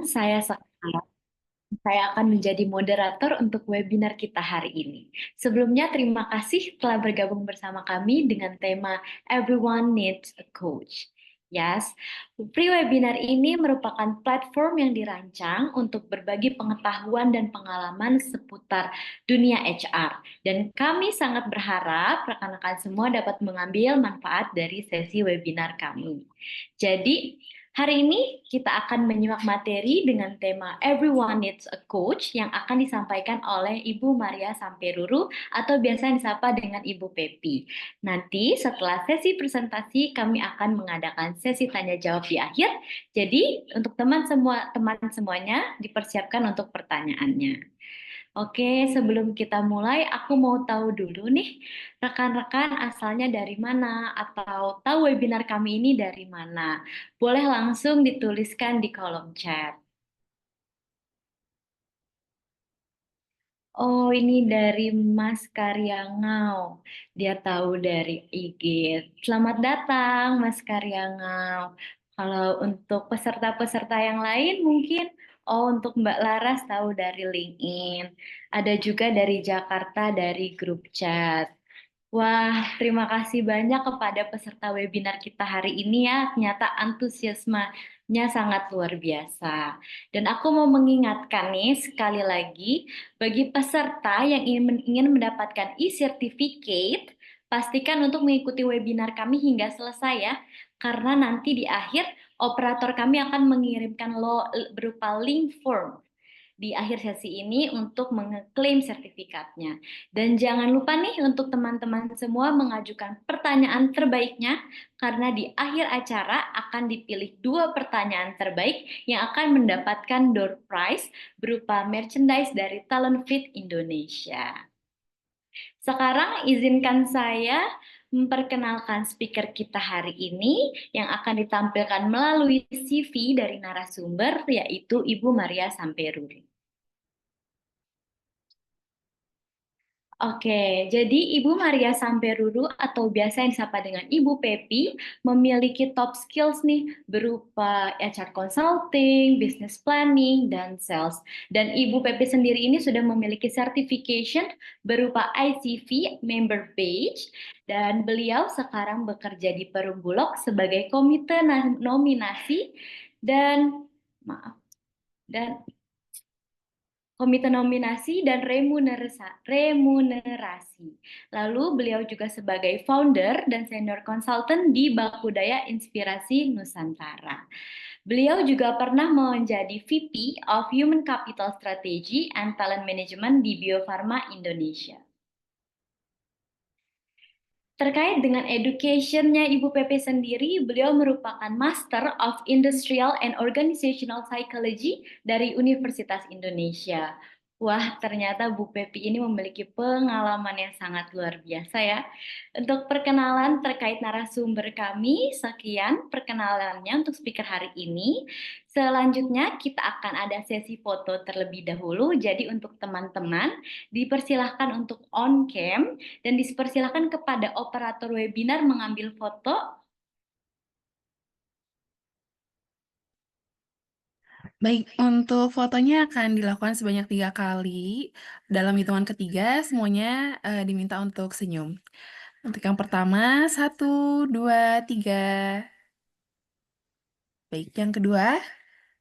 saya Sekar. Saya akan menjadi moderator untuk webinar kita hari ini. Sebelumnya, terima kasih telah bergabung bersama kami dengan tema Everyone Needs a Coach. Yes, free webinar ini merupakan platform yang dirancang untuk berbagi pengetahuan dan pengalaman seputar dunia HR. Dan kami sangat berharap rekan-rekan semua dapat mengambil manfaat dari sesi webinar kami. Jadi, hari ini kita akan menyimak materi dengan tema Everyone Needs a Coach yang akan disampaikan oleh Ibu Maria Samperuru atau biasa disapa dengan Ibu Pepi. Nanti setelah sesi presentasi kami akan mengadakan sesi tanya jawab di akhir. Jadi untuk teman semuanya dipersiapkan untuk pertanyaannya. Oke, sebelum kita mulai, aku mau tahu dulu nih, rekan-rekan asalnya dari mana atau tahu webinar kami ini dari mana. Boleh langsung dituliskan di kolom chat. Oh, ini dari Mas Karyangau. Dia tahu dari IG. Selamat datang, Mas Karyangau. Kalau untuk peserta-peserta yang lain mungkin, oh untuk Mbak Laras tahu dari LinkedIn. Ada juga dari Jakarta dari grup chat. Wah, terima kasih banyak kepada peserta webinar kita hari ini ya. Ternyata antusiasmenya sangat luar biasa. Dan aku mau mengingatkan nih sekali lagi, bagi peserta yang ingin mendapatkan e-certificate, pastikan untuk mengikuti webinar kami hingga selesai ya. Karena nanti di akhir, operator kami akan mengirimkan berupa link form di akhir sesi ini untuk mengeklaim sertifikatnya. Dan jangan lupa nih untuk teman-teman semua mengajukan pertanyaan terbaiknya karena di akhir acara akan dipilih 2 pertanyaan terbaik yang akan mendapatkan door prize berupa merchandise dari Talent Fit Indonesia. Sekarang izinkan saya memperkenalkan speaker kita hari ini yang akan ditampilkan melalui CV dari narasumber yaitu Ibu Maria Samperuri. Oke, jadi Ibu Maria Samperuru atau biasa yang disapa dengan Ibu Pepi memiliki top skills nih berupa HR consulting, business planning, dan sales. Dan Ibu Pepi sendiri ini sudah memiliki certification berupa ICV member page dan beliau sekarang bekerja di Perum Bulog sebagai komite nominasi dan maaf dan Komite Nominasi dan Remunerasi. Lalu beliau juga sebagai founder dan senior consultant di Bakudaya Inspirasi Nusantara. Beliau juga pernah menjadi VP of Human Capital Strategy and Talent Management di Bio Farma Indonesia. Terkait dengan education-nya Ibu Pepe sendiri, beliau merupakan Master of Industrial and Organizational Psychology dari Universitas Indonesia. Wah, ternyata Bu Pepi ini memiliki pengalaman yang sangat luar biasa ya. Untuk perkenalan terkait narasumber kami, sekian perkenalannya untuk speaker hari ini. Selanjutnya kita akan ada sesi foto terlebih dahulu. Jadi untuk teman-teman dipersilahkan untuk on cam dan dipersilahkan kepada operator webinar mengambil foto. Baik, untuk fotonya akan dilakukan sebanyak 3 kali. Dalam hitungan ketiga, semuanya diminta untuk senyum. Untuk yang pertama, 1, 2, 3. Baik, yang kedua,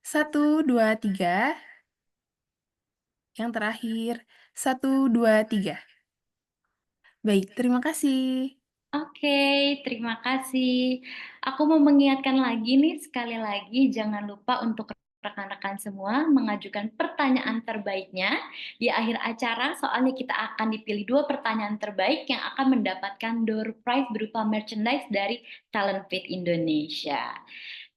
1, 2, 3. Yang terakhir, 1, 2, 3. Baik, terima kasih. Oke, terima kasih. Aku mau mengingatkan lagi nih, sekali lagi jangan lupa untuk rekan-rekan semua mengajukan pertanyaan terbaiknya di akhir acara, soalnya kita akan dipilih 2 pertanyaan terbaik yang akan mendapatkan door prize berupa merchandise dari Talent Fit Indonesia.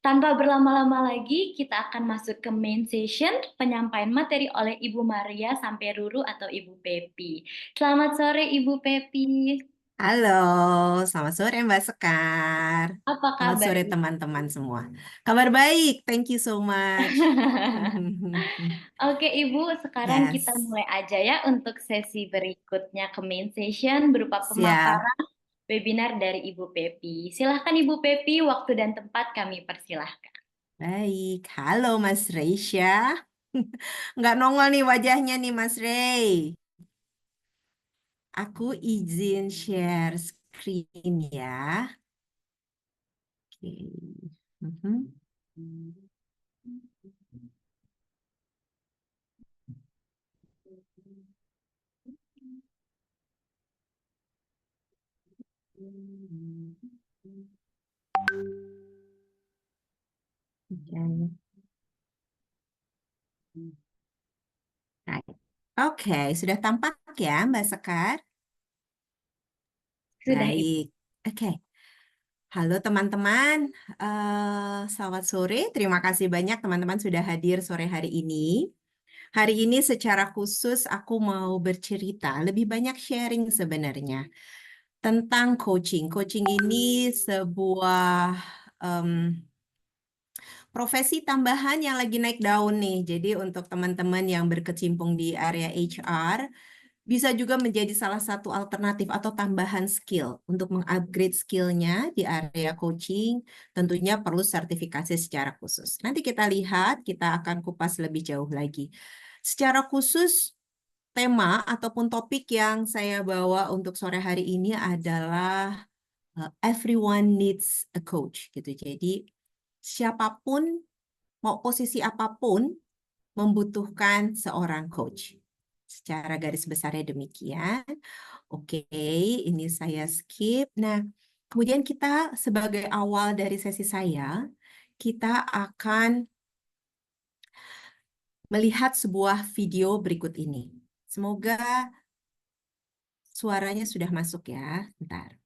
Tanpa berlama-lama lagi, kita akan masuk ke main session penyampaian materi oleh Ibu Maria Samperuru atau Ibu Pepi. Selamat sore Ibu Pepi. Halo, selamat sore Mbak Sekar. Apa Selamat kabar? sore teman-teman semua. Kabar baik, thank you so much. Oke Ibu, sekarang kita Yes, mulai aja ya untuk sesi berikutnya ke main session berupa siap. pemaparan webinar dari Ibu Pepi. Silahkan Ibu Pepi, waktu dan tempat kami persilahkan. Baik, halo Mas Reisha. Nggak nongol nih wajahnya nih Mas Rey. Aku izin share screen ya. Oke. Mhm. Oke. Hai. Oke, sudah tampak ya Mbak Sekar? Sudah, Ibu. Baik. Oke. Halo teman-teman, selamat sore. Terima kasih banyak teman-teman sudah hadir sore hari ini. Hari ini secara khusus aku mau bercerita, lebih banyak sharing sebenarnya tentang coaching. Coaching ini sebuah em, profesi tambahan yang lagi naik daun nih. Jadi untuk teman-teman yang berkecimpung di area HR, bisa juga menjadi salah satu alternatif atau tambahan skill untuk mengupgrade skillnya di area coaching. Tentunya perlu sertifikasi secara khusus. Nanti kita lihat, kita akan kupas lebih jauh lagi. Secara khusus, tema ataupun topik yang saya bawa untuk sore hari ini adalah everyone needs a coach gitu. Jadi siapapun mau posisi apapun membutuhkan seorang coach. Secara garis besarnya demikian. Oke, ini saya skip. Nah, kemudian kita sebagai awal dari sesi saya, kita akan melihat sebuah video berikut ini. Semoga suaranya sudah masuk ya. Bentar.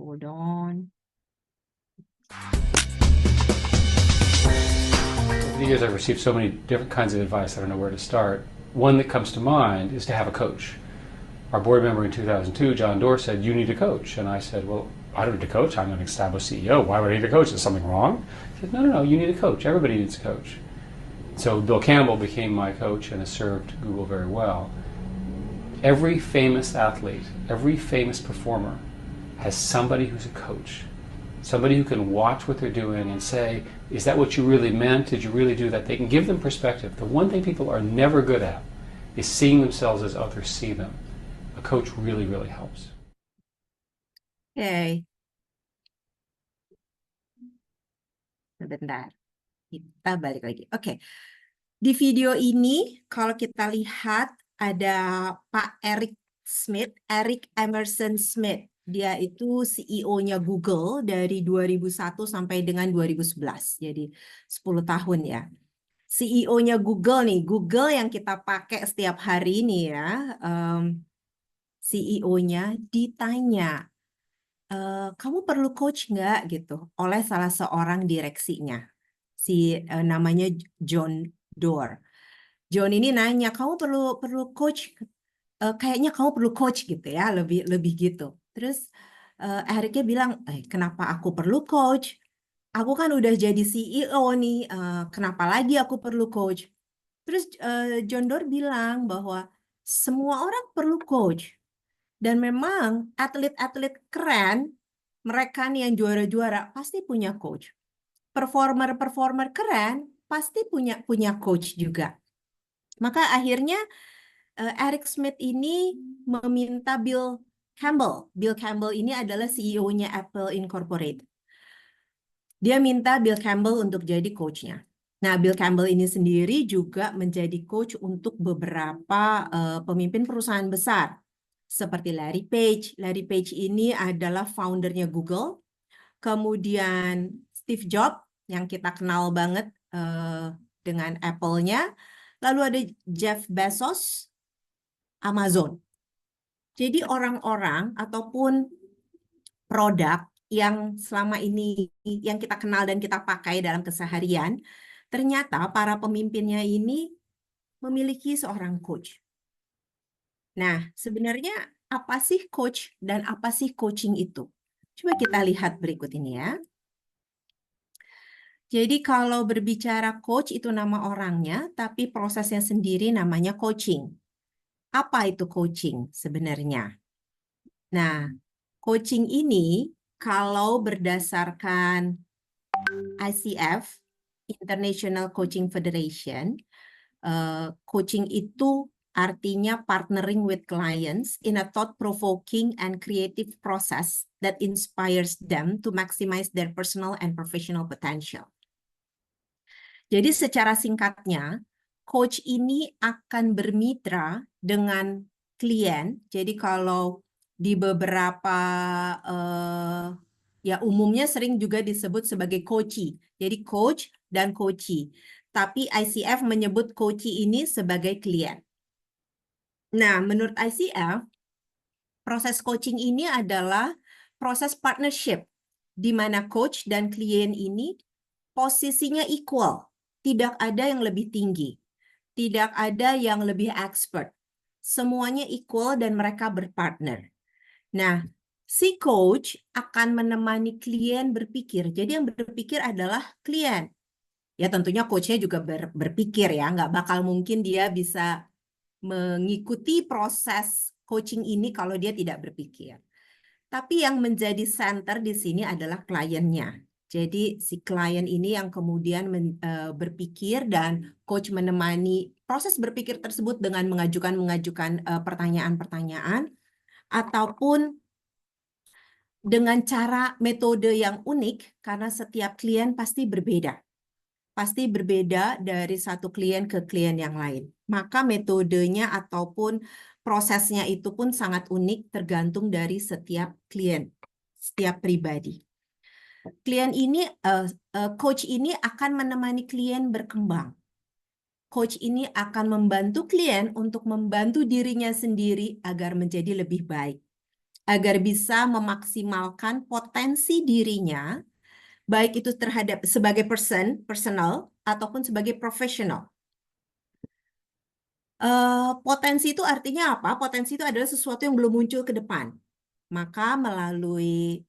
Hold on. Over the years, I've received so many different kinds of advice, I don't know where to start. One that comes to mind is to have a coach. Our board member in 2002, John Doerr, said, "You need a coach." And I said, "Well, I don't need a coach. I'm an established CEO. Why would I need a coach? Is something wrong?" He said, "No, you need a coach. Everybody needs a coach." So Bill Campbell became my coach and has served Google very well. Every famous athlete, every famous performer has somebody who's a coach. Somebody who can watch what they're doing and say, is that what you really meant? Did you really do that? They can give them perspective. The one thing people are never good at is seeing themselves as others see them. A coach really, really helps. Oke. Sebentar. Kita balik lagi. Oke. Di video ini, kalau kita lihat ada Pak Eric Emerson Smith. Dia itu CEO-nya Google dari 2001 sampai dengan 2011. Jadi 10 tahun ya. CEO-nya Google nih, Google yang kita pakai setiap hari ini ya. CEO-nya ditanya, kamu perlu coach nggak gitu oleh salah seorang direksinya. Namanya John Doerr. John ini nanya, kamu perlu coach? Kayaknya kamu perlu coach gitu ya, lebih gitu. Terus Ericnya bilang, kenapa aku perlu coach? Aku kan udah jadi CEO nih, kenapa lagi aku perlu coach? Terus John Doerr bilang bahwa semua orang perlu coach. Dan memang atlet-atlet keren, mereka nih yang juara-juara pasti punya coach. Performer-performer keren pasti punya coach juga. Maka akhirnya Eric Smith ini meminta Bill Campbell. Bill Campbell ini adalah CEO-nya Apple Incorporated. Dia minta Bill Campbell untuk jadi coach-nya. Nah, Bill Campbell ini sendiri juga menjadi coach untuk beberapa pemimpin perusahaan besar. Seperti Larry Page. Larry Page ini adalah foundernya Google. Kemudian Steve Jobs yang kita kenal banget dengan Apple-nya. Lalu ada Jeff Bezos, Amazon. Jadi orang-orang ataupun produk yang selama ini yang kita kenal dan kita pakai dalam keseharian, ternyata para pemimpinnya ini memiliki seorang coach. Nah, sebenarnya apa sih coach dan apa sih coaching itu? Coba kita lihat berikut ini ya. Jadi kalau berbicara coach itu nama orangnya, tapi prosesnya sendiri namanya coaching. Apa itu coaching sebenarnya? Nah, coaching ini kalau berdasarkan ICF, International Coaching Federation, coaching itu artinya partnering with clients in a thought-provoking and creative process that inspires them to maximize their personal and professional potential. Jadi secara singkatnya, coach ini akan bermitra dengan klien. Jadi kalau di beberapa ya umumnya sering juga disebut sebagai coachee. Jadi coach dan coachee. Tapi ICF menyebut coachee ini sebagai klien. Nah, menurut ICF, proses coaching ini adalah proses partnership di mana coach dan klien ini posisinya equal. Tidak ada yang lebih tinggi. Tidak ada yang lebih expert. Semuanya equal dan mereka berpartner. Nah, si coach akan menemani klien berpikir. Jadi yang berpikir adalah klien. Ya tentunya coachnya juga berpikir ya. Nggak bakal mungkin dia bisa mengikuti proses coaching ini kalau dia tidak berpikir. Tapi yang menjadi center di sini adalah kliennya. Jadi si klien ini yang kemudian berpikir dan coach menemani proses berpikir tersebut dengan mengajukan pertanyaan-pertanyaan ataupun dengan cara metode yang unik karena setiap klien pasti berbeda. Pasti berbeda dari satu klien ke klien yang lain. Maka metodenya ataupun prosesnya itu pun sangat unik tergantung dari setiap klien, setiap pribadi. Klien ini, coach ini akan menemani klien berkembang. Coach ini akan membantu klien untuk membantu dirinya sendiri agar menjadi lebih baik, agar bisa memaksimalkan potensi dirinya, baik itu terhadap sebagai personal ataupun sebagai profesional. Potensi itu artinya apa? Potensi itu adalah sesuatu yang belum muncul ke depan. Maka melalui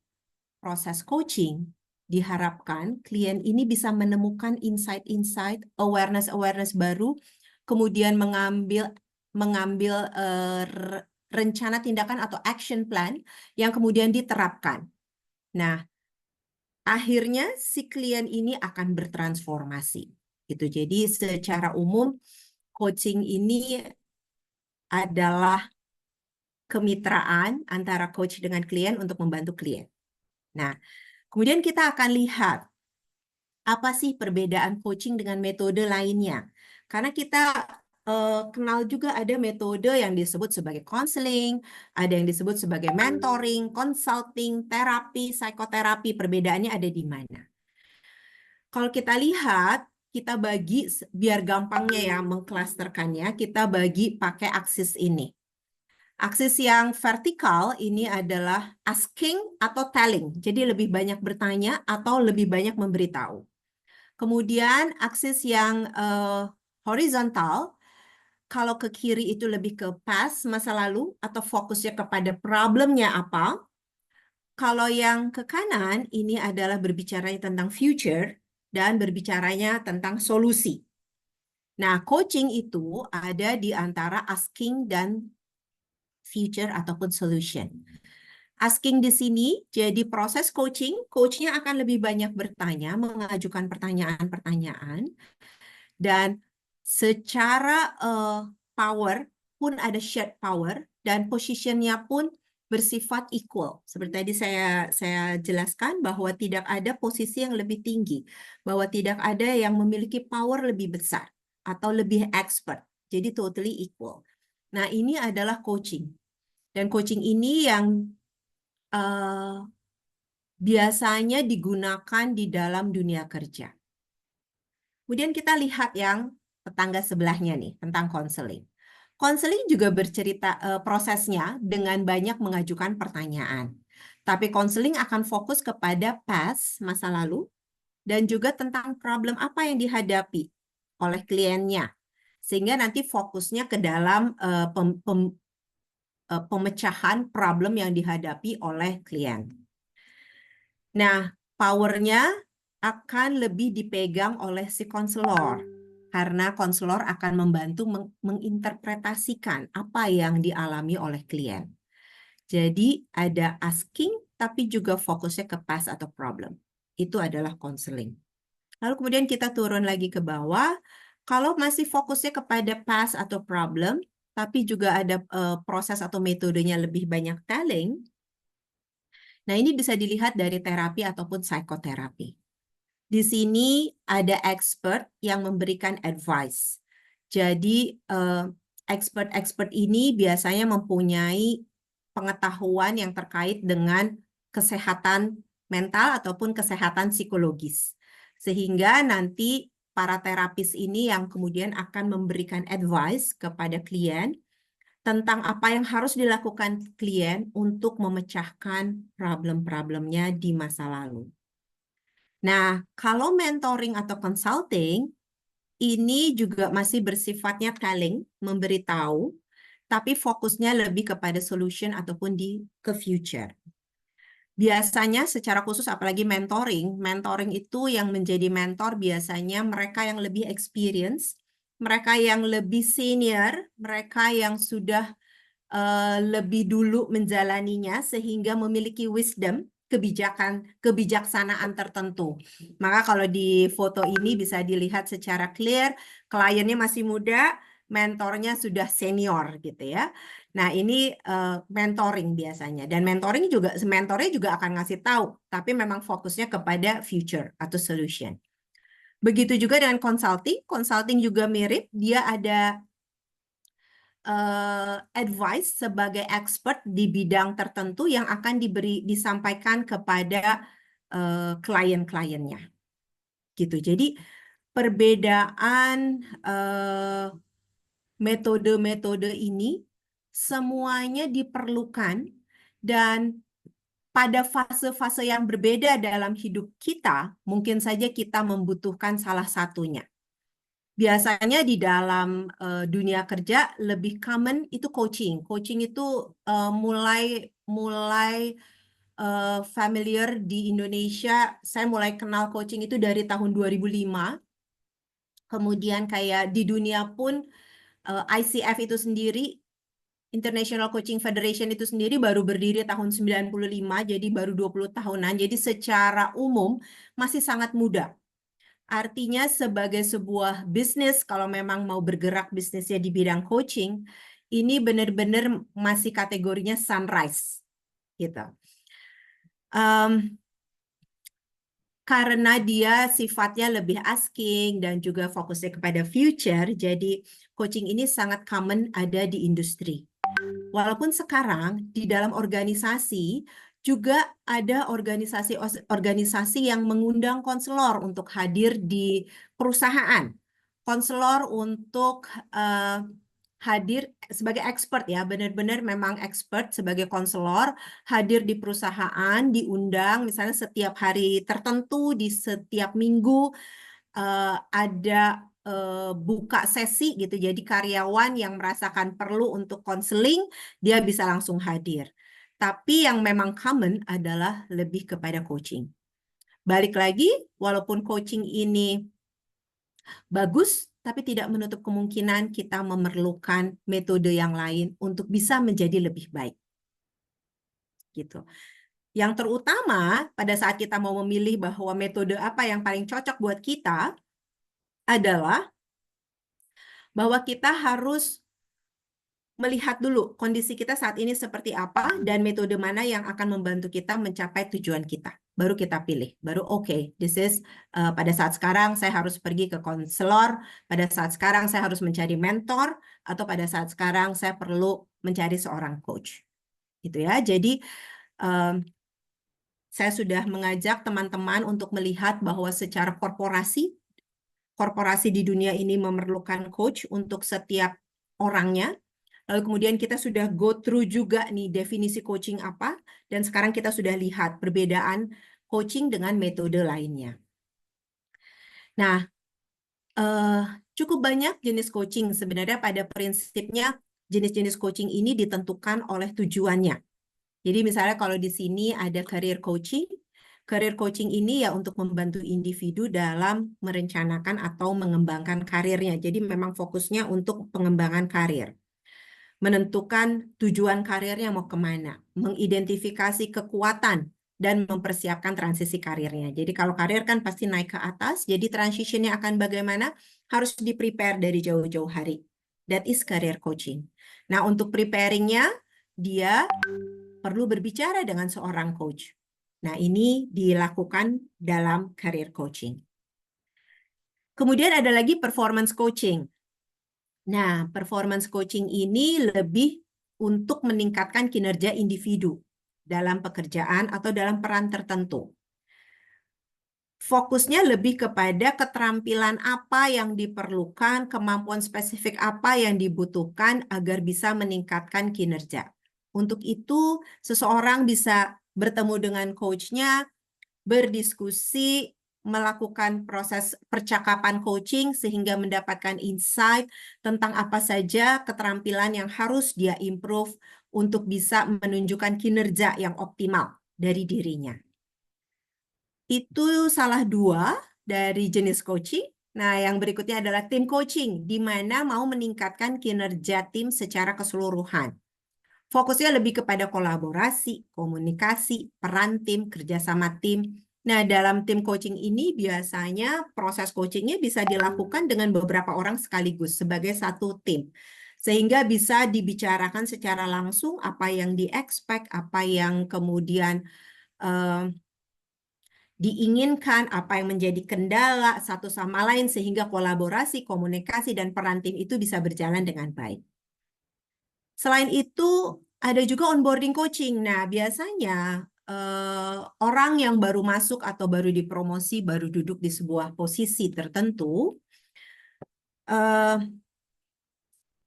proses coaching, diharapkan klien ini bisa menemukan insight-insight, awareness-awareness baru, kemudian mengambil rencana tindakan atau action plan yang kemudian diterapkan. Nah, akhirnya si klien ini akan bertransformasi. Gitu. Jadi secara umum coaching ini adalah kemitraan antara coach dengan klien untuk membantu klien. Nah, kemudian kita akan lihat apa sih perbedaan coaching dengan metode lainnya. Karena kita kenal juga ada metode yang disebut sebagai counseling, ada yang disebut sebagai mentoring, consulting, terapi, psikoterapi. Perbedaannya ada di mana? Kalau kita lihat, kita bagi, biar gampangnya ya mengklasterkannya, kita bagi pakai aksis ini. Aksis yang vertikal ini adalah asking atau telling. Jadi lebih banyak bertanya atau lebih banyak memberitahu. Kemudian aksis yang horizontal, kalau ke kiri itu lebih ke past, masa lalu, atau fokusnya kepada problemnya apa. Kalau yang ke kanan ini adalah berbicara tentang future dan berbicaranya tentang solusi. Nah, coaching itu ada di antara asking dan future ataupun solution. Asking di sini jadi proses coaching, coachnya akan lebih banyak bertanya, mengajukan pertanyaan-pertanyaan, dan secara power pun ada shared power, dan positionnya pun bersifat equal. Seperti tadi saya jelaskan bahwa tidak ada posisi yang lebih tinggi, bahwa tidak ada yang memiliki power lebih besar atau lebih expert. Jadi totally equal. Nah, ini adalah coaching. Dan coaching ini yang biasanya digunakan di dalam dunia kerja. Kemudian kita lihat yang tetangga sebelahnya nih, tentang counseling. Counseling juga bercerita prosesnya dengan banyak mengajukan pertanyaan. Tapi counseling akan fokus kepada past, masa lalu, dan juga tentang problem apa yang dihadapi oleh kliennya. Sehingga nanti fokusnya ke dalam pemecahan problem yang dihadapi oleh klien. Nah, powernya akan lebih dipegang oleh si konselor. Karena konselor akan membantu menginterpretasikan apa yang dialami oleh klien. Jadi ada asking, tapi juga fokusnya ke past atau problem. Itu adalah counseling. Lalu kemudian kita turun lagi ke bawah. Kalau masih fokusnya kepada past atau problem, tapi juga ada proses atau metodenya lebih banyak telling. Nah, ini bisa dilihat dari terapi ataupun psikoterapi. Di sini ada expert yang memberikan advice. Jadi, expert-expert ini biasanya mempunyai pengetahuan yang terkait dengan kesehatan mental ataupun kesehatan psikologis. Sehingga nanti para terapis ini yang kemudian akan memberikan advice kepada klien tentang apa yang harus dilakukan klien untuk memecahkan problem-problemnya di masa lalu. Nah, kalau mentoring atau consulting, ini juga masih bersifatnya telling, memberitahu, tapi fokusnya lebih kepada solution ataupun ke future. Biasanya secara khusus apalagi mentoring itu yang menjadi mentor biasanya mereka yang lebih experience, mereka yang lebih senior, mereka yang sudah lebih dulu menjalaninya sehingga memiliki wisdom, kebijaksanaan tertentu. Maka kalau di foto ini bisa dilihat secara clear, kliennya masih muda, mentornya sudah senior gitu ya. Nah, ini mentoring biasanya. Dan mentornya juga akan ngasih tahu, tapi memang fokusnya kepada future atau solution. Begitu juga dengan consulting juga mirip, dia ada advice sebagai expert di bidang tertentu yang akan disampaikan kepada klien-kliennya. Gitu. Jadi perbedaan metode-metode ini semuanya diperlukan dan pada fase-fase yang berbeda dalam hidup kita, mungkin saja kita membutuhkan salah satunya. Biasanya di dalam dunia kerja lebih common itu coaching. Coaching itu mulai familiar di Indonesia. Saya mulai kenal coaching itu dari tahun 2005. Kemudian kayak di dunia pun ICF itu sendiri, International Coaching Federation itu sendiri baru berdiri tahun 95, jadi baru 20 tahunan. Jadi secara umum masih sangat muda. Artinya sebagai sebuah bisnis, kalau memang mau bergerak bisnisnya di bidang coaching, ini benar-benar masih kategorinya sunrise. Gitu. Karena dia sifatnya lebih asking dan juga fokusnya kepada future, jadi coaching ini sangat common ada di industri. Walaupun sekarang di dalam organisasi, juga ada organisasi yang mengundang konselor untuk hadir di perusahaan. Konselor untuk hadir sebagai expert ya, benar-benar memang expert sebagai konselor, hadir di perusahaan, diundang misalnya setiap hari tertentu, di setiap minggu ada buka sesi gitu, jadi karyawan yang merasakan perlu untuk konseling, dia bisa langsung hadir. Tapi yang memang common adalah lebih kepada coaching. Balik lagi, walaupun coaching ini bagus, tapi tidak menutup kemungkinan kita memerlukan metode yang lain untuk bisa menjadi lebih baik. Gitu. Yang terutama pada saat kita mau memilih bahwa metode apa yang paling cocok buat kita adalah bahwa kita harus melihat dulu kondisi kita saat ini seperti apa dan metode mana yang akan membantu kita mencapai tujuan kita. Baru kita pilih, baru oke, this is pada saat sekarang saya harus pergi ke konselor, pada saat sekarang saya harus mencari mentor, atau pada saat sekarang saya perlu mencari seorang coach. Gitu ya, jadi saya sudah mengajak teman-teman untuk melihat bahwa secara korporasi di dunia ini memerlukan coach untuk setiap orangnya. Lalu kemudian kita sudah go through juga nih definisi coaching apa, dan sekarang kita sudah lihat perbedaan coaching dengan metode lainnya. Nah, cukup banyak jenis coaching. Sebenarnya pada prinsipnya jenis-jenis coaching ini ditentukan oleh tujuannya. Jadi misalnya kalau di sini ada career coaching. Career coaching ini ya untuk membantu individu dalam merencanakan atau mengembangkan karirnya. Jadi memang fokusnya untuk pengembangan karir. menentukan tujuan karirnya mau kemana, mengidentifikasi kekuatan, dan mempersiapkan transisi karirnya. Jadi kalau karir kan pasti naik ke atas, jadi transitionnya akan bagaimana, harus di-prepare dari jauh-jauh hari. That is career coaching. Nah, untuk preparingnya, dia perlu berbicara dengan seorang coach. Nah, ini dilakukan dalam career coaching. Kemudian ada lagi performance coaching. Nah, performance coaching ini lebih untuk meningkatkan kinerja individu dalam pekerjaan atau dalam peran tertentu. Fokusnya lebih kepada keterampilan apa yang diperlukan, kemampuan spesifik apa yang dibutuhkan agar bisa meningkatkan kinerja. Untuk itu, seseorang bisa bertemu dengan coach-nya, berdiskusi, melakukan proses percakapan coaching sehingga mendapatkan insight tentang apa saja keterampilan yang harus dia improve untuk bisa menunjukkan kinerja yang optimal dari dirinya. Itu salah dua dari jenis coaching. Nah, yang berikutnya adalah tim coaching, di mana mau meningkatkan kinerja tim secara keseluruhan. Fokusnya lebih kepada kolaborasi, komunikasi, peran tim, kerjasama tim. Nah, dalam tim coaching ini biasanya proses coachingnya bisa dilakukan dengan beberapa orang sekaligus sebagai satu tim. Sehingga bisa dibicarakan secara langsung apa yang di-expect, apa yang kemudian diinginkan, apa yang menjadi kendala satu sama lain, sehingga kolaborasi, komunikasi, dan peran tim itu bisa berjalan dengan baik. Selain itu, ada juga onboarding coaching. Nah, biasanya orang yang baru masuk atau baru dipromosi, baru duduk di sebuah posisi tertentu,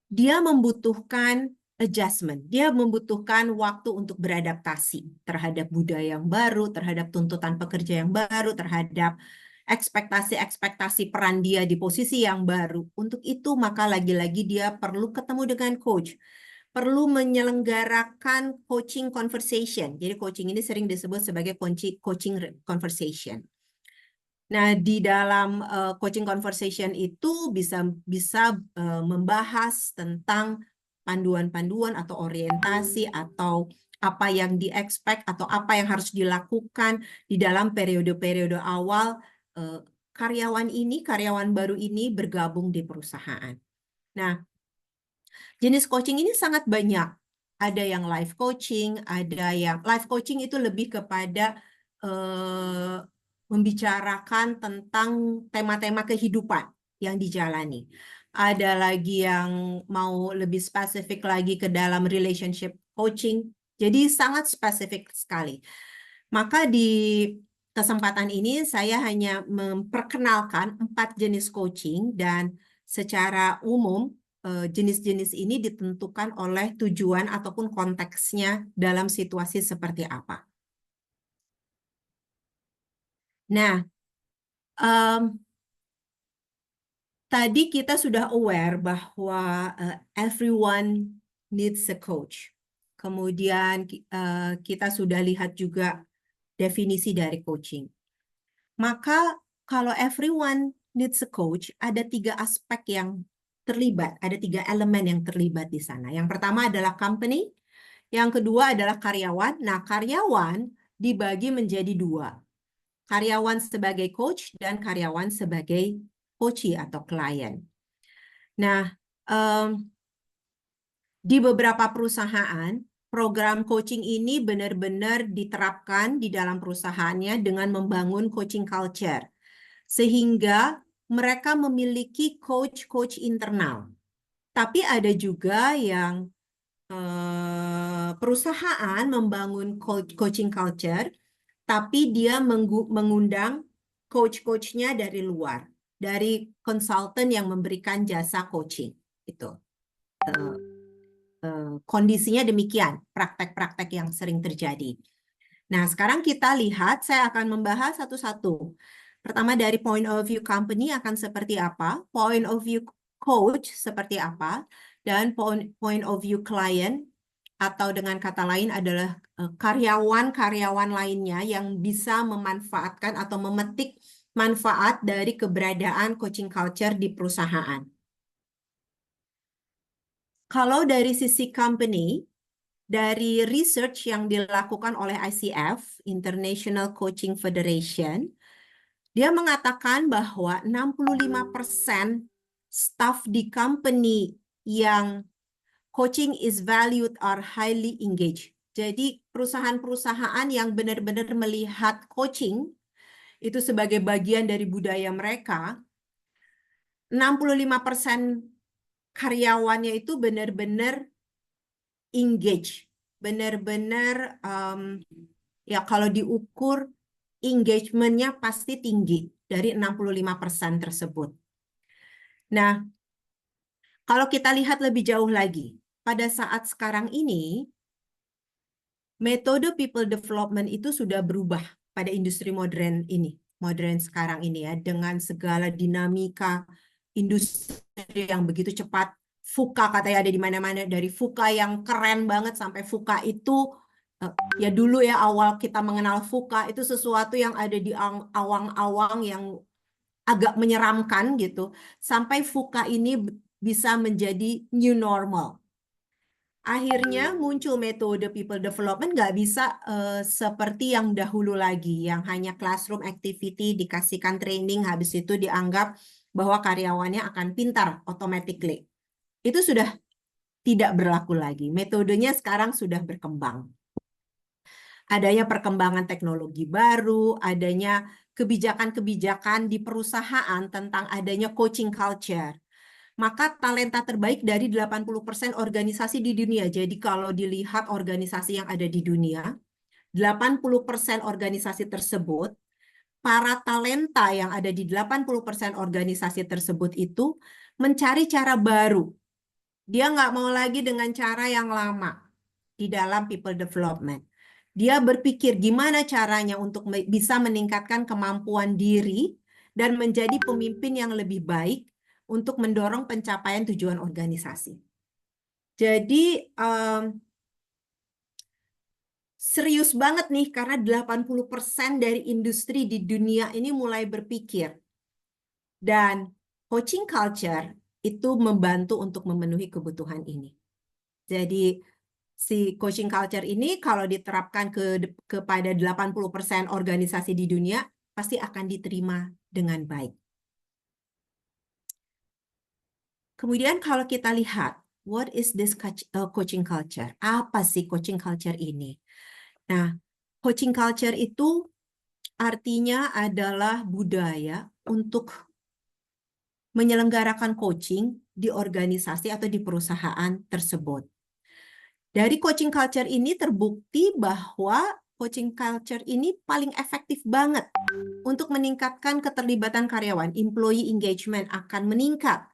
dia membutuhkan adjustment. Dia membutuhkan waktu untuk beradaptasi terhadap budaya yang baru, terhadap tuntutan pekerja yang baru, terhadap ekspektasi-ekspektasi peran dia di posisi yang baru. Untuk itu, maka lagi-lagi dia perlu ketemu dengan coach. Perlu menyelenggarakan coaching conversation. Jadi coaching ini sering disebut sebagai coaching conversation. Nah, di dalam coaching conversation itu bisa membahas tentang panduan-panduan atau orientasi atau apa yang di-expect atau apa yang harus dilakukan di dalam periode-periode awal karyawan baru ini bergabung di perusahaan. Nah, jenis coaching ini sangat banyak. Ada yang life coaching, ada yang life coaching itu lebih kepada membicarakan tentang tema-tema kehidupan yang dijalani. Ada lagi yang mau lebih spesifik lagi ke dalam relationship coaching. Jadi sangat spesifik sekali. Maka di kesempatan ini saya hanya memperkenalkan 4 jenis coaching dan secara umum jenis-jenis ini ditentukan oleh tujuan ataupun konteksnya dalam situasi seperti apa. Nah, tadi kita sudah aware bahwa everyone needs a coach. Kemudian kita sudah lihat juga definisi dari coaching. Maka kalau everyone needs a coach, ada 3 aspek yang terlibat, ada 3 elemen yang terlibat di sana. Yang pertama adalah company, yang kedua adalah karyawan. Nah, karyawan dibagi menjadi 2. Karyawan sebagai coach dan karyawan sebagai coachee atau klien. Nah, di beberapa perusahaan, program coaching ini benar-benar diterapkan di dalam perusahaannya dengan membangun coaching culture. Sehingga mereka memiliki coach-coach internal. Tapi ada juga yang perusahaan membangun coaching culture, tapi dia mengundang coach-coachnya dari luar, dari konsultan yang memberikan jasa coaching. Itu kondisinya demikian, praktek-praktek yang sering terjadi. Nah, sekarang kita lihat, saya akan membahas satu-satu. Pertama dari point of view company akan seperti apa, point of view coach seperti apa, dan point of view client atau dengan kata lain adalah karyawan-karyawan lainnya yang bisa memanfaatkan atau memetik manfaat dari keberadaan coaching culture di perusahaan. Kalau dari sisi company, dari research yang dilakukan oleh ICF, International Coaching Federation, dia mengatakan bahwa 65% staff di company yang coaching is valued are highly engaged. Jadi perusahaan-perusahaan yang benar-benar melihat coaching itu sebagai bagian dari budaya mereka, 65% karyawannya itu benar-benar engage, benar-benar ya kalau diukur engagementnya pasti tinggi dari 65% tersebut. Nah, kalau kita lihat lebih jauh lagi, pada saat sekarang ini, metode people development itu sudah berubah pada industri modern ini, modern sekarang ini ya, dengan segala dinamika industri yang begitu cepat. VUCA katanya ada di mana-mana, dari VUCA yang keren banget sampai VUCA itu ya dulu ya awal kita mengenal VUCA itu sesuatu yang ada di awang-awang yang agak menyeramkan gitu, sampai VUCA ini bisa menjadi new normal. Akhirnya muncul metode people development nggak bisa seperti yang dahulu lagi, yang hanya classroom activity, dikasihkan training, habis itu dianggap bahwa karyawannya akan pintar automatically. Itu sudah tidak berlaku lagi. Metodenya sekarang sudah berkembang. Adanya perkembangan teknologi baru, adanya kebijakan-kebijakan di perusahaan tentang adanya coaching culture. Maka talenta terbaik dari 80% organisasi di dunia. Jadi kalau dilihat organisasi yang ada di dunia, 80% organisasi tersebut, para talenta yang ada di 80% organisasi tersebut itu mencari cara baru. Dia nggak mau lagi dengan cara yang lama di dalam people development. Dia berpikir gimana caranya untuk bisa meningkatkan kemampuan diri dan menjadi pemimpin yang lebih baik untuk mendorong pencapaian tujuan organisasi. Jadi serius banget nih karena 80% dari industri di dunia ini mulai berpikir. Dan coaching culture itu membantu untuk memenuhi kebutuhan ini. Jadi si coaching culture ini kalau diterapkan kepada 80% organisasi di dunia pasti akan diterima dengan baik. Kemudian kalau kita lihat, what is this coaching culture? Apa sih coaching culture ini? Nah, coaching culture itu artinya adalah budaya untuk menyelenggarakan coaching di organisasi atau di perusahaan tersebut. Dari coaching culture ini terbukti bahwa coaching culture ini paling efektif banget untuk meningkatkan keterlibatan karyawan. Employee engagement akan meningkat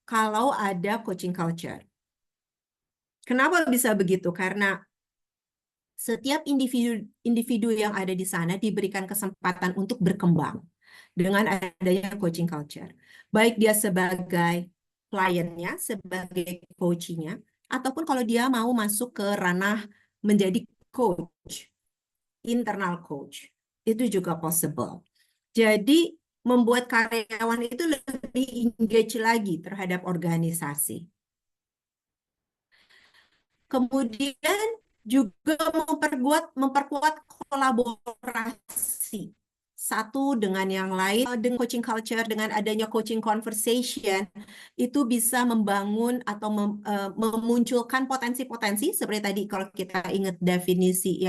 kalau ada coaching culture. Kenapa bisa begitu? Karena setiap individu yang ada di sana diberikan kesempatan untuk berkembang dengan adanya coaching culture. Baik dia sebagai kliennya, sebagai coachnya, ataupun kalau dia mau masuk ke ranah menjadi coach, internal coach, itu juga possible. Jadi membuat karyawan itu lebih engage lagi terhadap organisasi. Kemudian juga memperkuat kolaborasi satu dengan yang lain. Dengan coaching culture, dengan adanya coaching conversation, itu bisa membangun atau memunculkan potensi-potensi seperti tadi kalau kita ingat definisi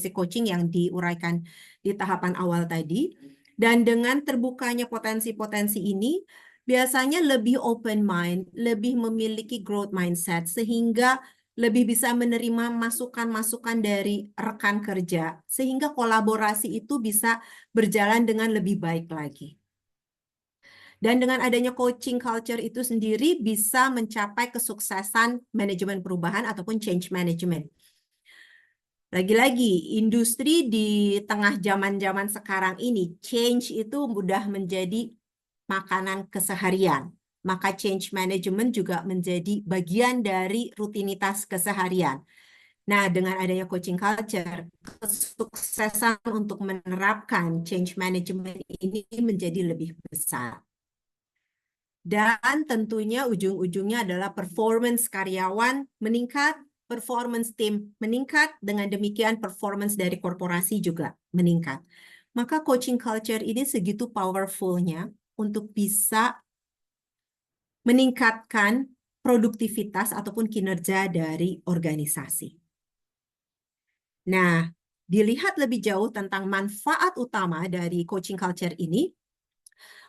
coaching yang diuraikan di tahapan awal tadi. Dan dengan terbukanya potensi-potensi ini, biasanya lebih open mind, lebih memiliki growth mindset, sehingga lebih bisa menerima masukan-masukan dari rekan kerja, sehingga kolaborasi itu bisa berjalan dengan lebih baik lagi. Dan dengan adanya coaching culture itu sendiri bisa mencapai kesuksesan manajemen perubahan ataupun change management. Lagi-lagi, industri di tengah zaman-zaman sekarang ini, change itu mudah menjadi makanan keseharian. Maka change management juga menjadi bagian dari rutinitas keseharian. Nah, dengan adanya coaching culture, kesuksesan untuk menerapkan change management ini menjadi lebih besar. Dan tentunya ujung-ujungnya adalah performance karyawan meningkat, performance tim meningkat, dengan demikian performance dari korporasi juga meningkat. Maka coaching culture ini segitu powerfulnya untuk bisa meningkatkan produktivitas ataupun kinerja dari organisasi. Nah, dilihat lebih jauh tentang manfaat utama dari coaching culture ini,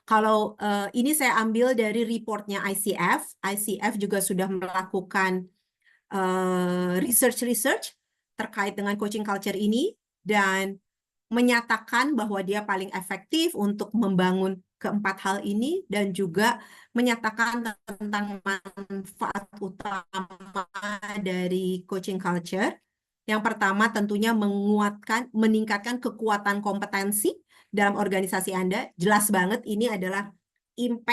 kalau ini saya ambil dari reportnya ICF. ICF juga sudah melakukan research terkait dengan coaching culture ini dan menyatakan bahwa dia paling efektif untuk membangun keempat hal ini dan juga menyatakan tentang manfaat utama dari coaching culture. Yang pertama tentunya meningkatkan kekuatan kompetensi dalam organisasi Anda. Jelas banget ini adalah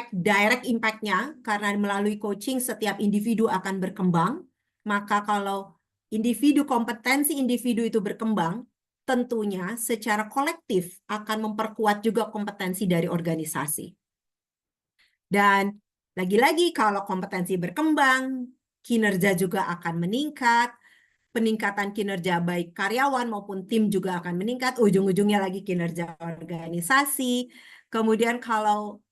direct impact-nya, karena melalui coaching setiap individu akan berkembang. Maka kalau kompetensi individu itu berkembang, tentunya secara kolektif akan memperkuat juga kompetensi dari organisasi. Dan lagi-lagi kalau kompetensi berkembang, kinerja juga akan meningkat, peningkatan kinerja baik karyawan maupun tim juga akan meningkat, ujung-ujungnya lagi kinerja organisasi. Kemudian kalau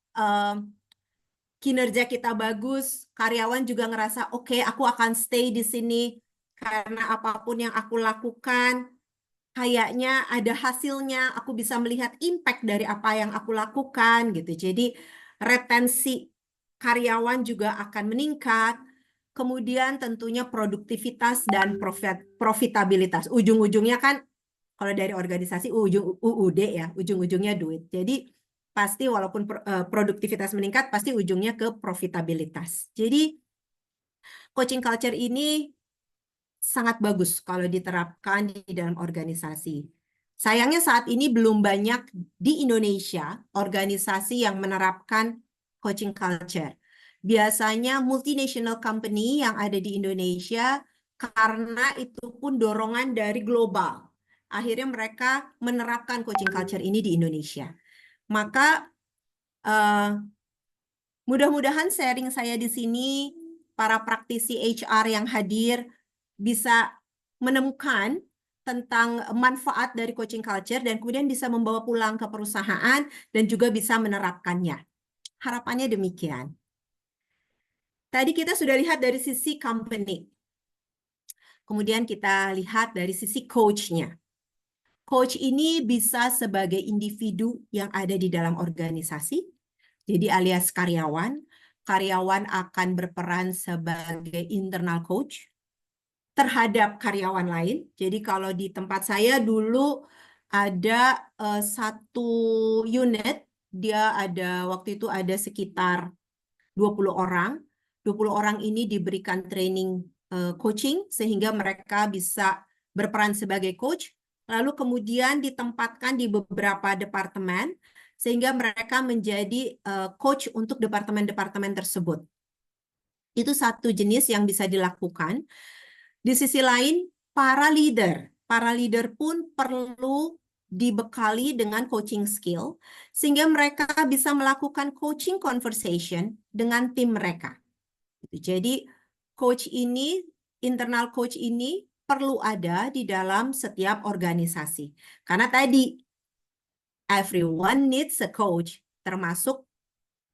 kinerja kita bagus, karyawan juga ngerasa, oke, aku akan stay di sini karena apapun yang aku lakukan, kayaknya ada hasilnya, aku bisa melihat impact dari apa yang aku lakukan gitu. Jadi retensi karyawan juga akan meningkat. Kemudian tentunya produktivitas dan profitabilitas. Ujung-ujungnya kan kalau dari organisasi UUD ya, ujung-ujungnya duit. Jadi pasti walaupun produktivitas meningkat, pasti ujungnya ke profitabilitas. Jadi coaching culture ini sangat bagus kalau diterapkan di dalam organisasi. Sayangnya saat ini belum banyak di Indonesia organisasi yang menerapkan coaching culture. Biasanya multinational company yang ada di Indonesia, karena itu pun dorongan dari global. Akhirnya mereka menerapkan coaching culture ini di Indonesia. Maka mudah-mudahan sharing saya di sini, para praktisi HR yang hadir bisa menemukan tentang manfaat dari coaching culture dan kemudian bisa membawa pulang ke perusahaan dan juga bisa menerapkannya. Harapannya demikian. Tadi kita sudah lihat dari sisi company. Kemudian kita lihat dari sisi coach-nya. Coach ini bisa sebagai individu yang ada di dalam organisasi, jadi alias karyawan. Karyawan akan berperan sebagai internal coach terhadap karyawan lain. Jadi kalau di tempat saya dulu ada satu unit, dia ada waktu itu ada sekitar 20 orang. 20 orang ini diberikan training coaching sehingga mereka bisa berperan sebagai coach. Lalu kemudian ditempatkan di beberapa departemen sehingga mereka menjadi coach untuk departemen-departemen tersebut. Itu satu jenis yang bisa dilakukan. Di sisi lain, para leader pun perlu dibekali dengan coaching skill sehingga mereka bisa melakukan coaching conversation dengan tim mereka. Jadi coach ini, internal coach ini perlu ada di dalam setiap organisasi. Karena tadi everyone needs a coach, termasuk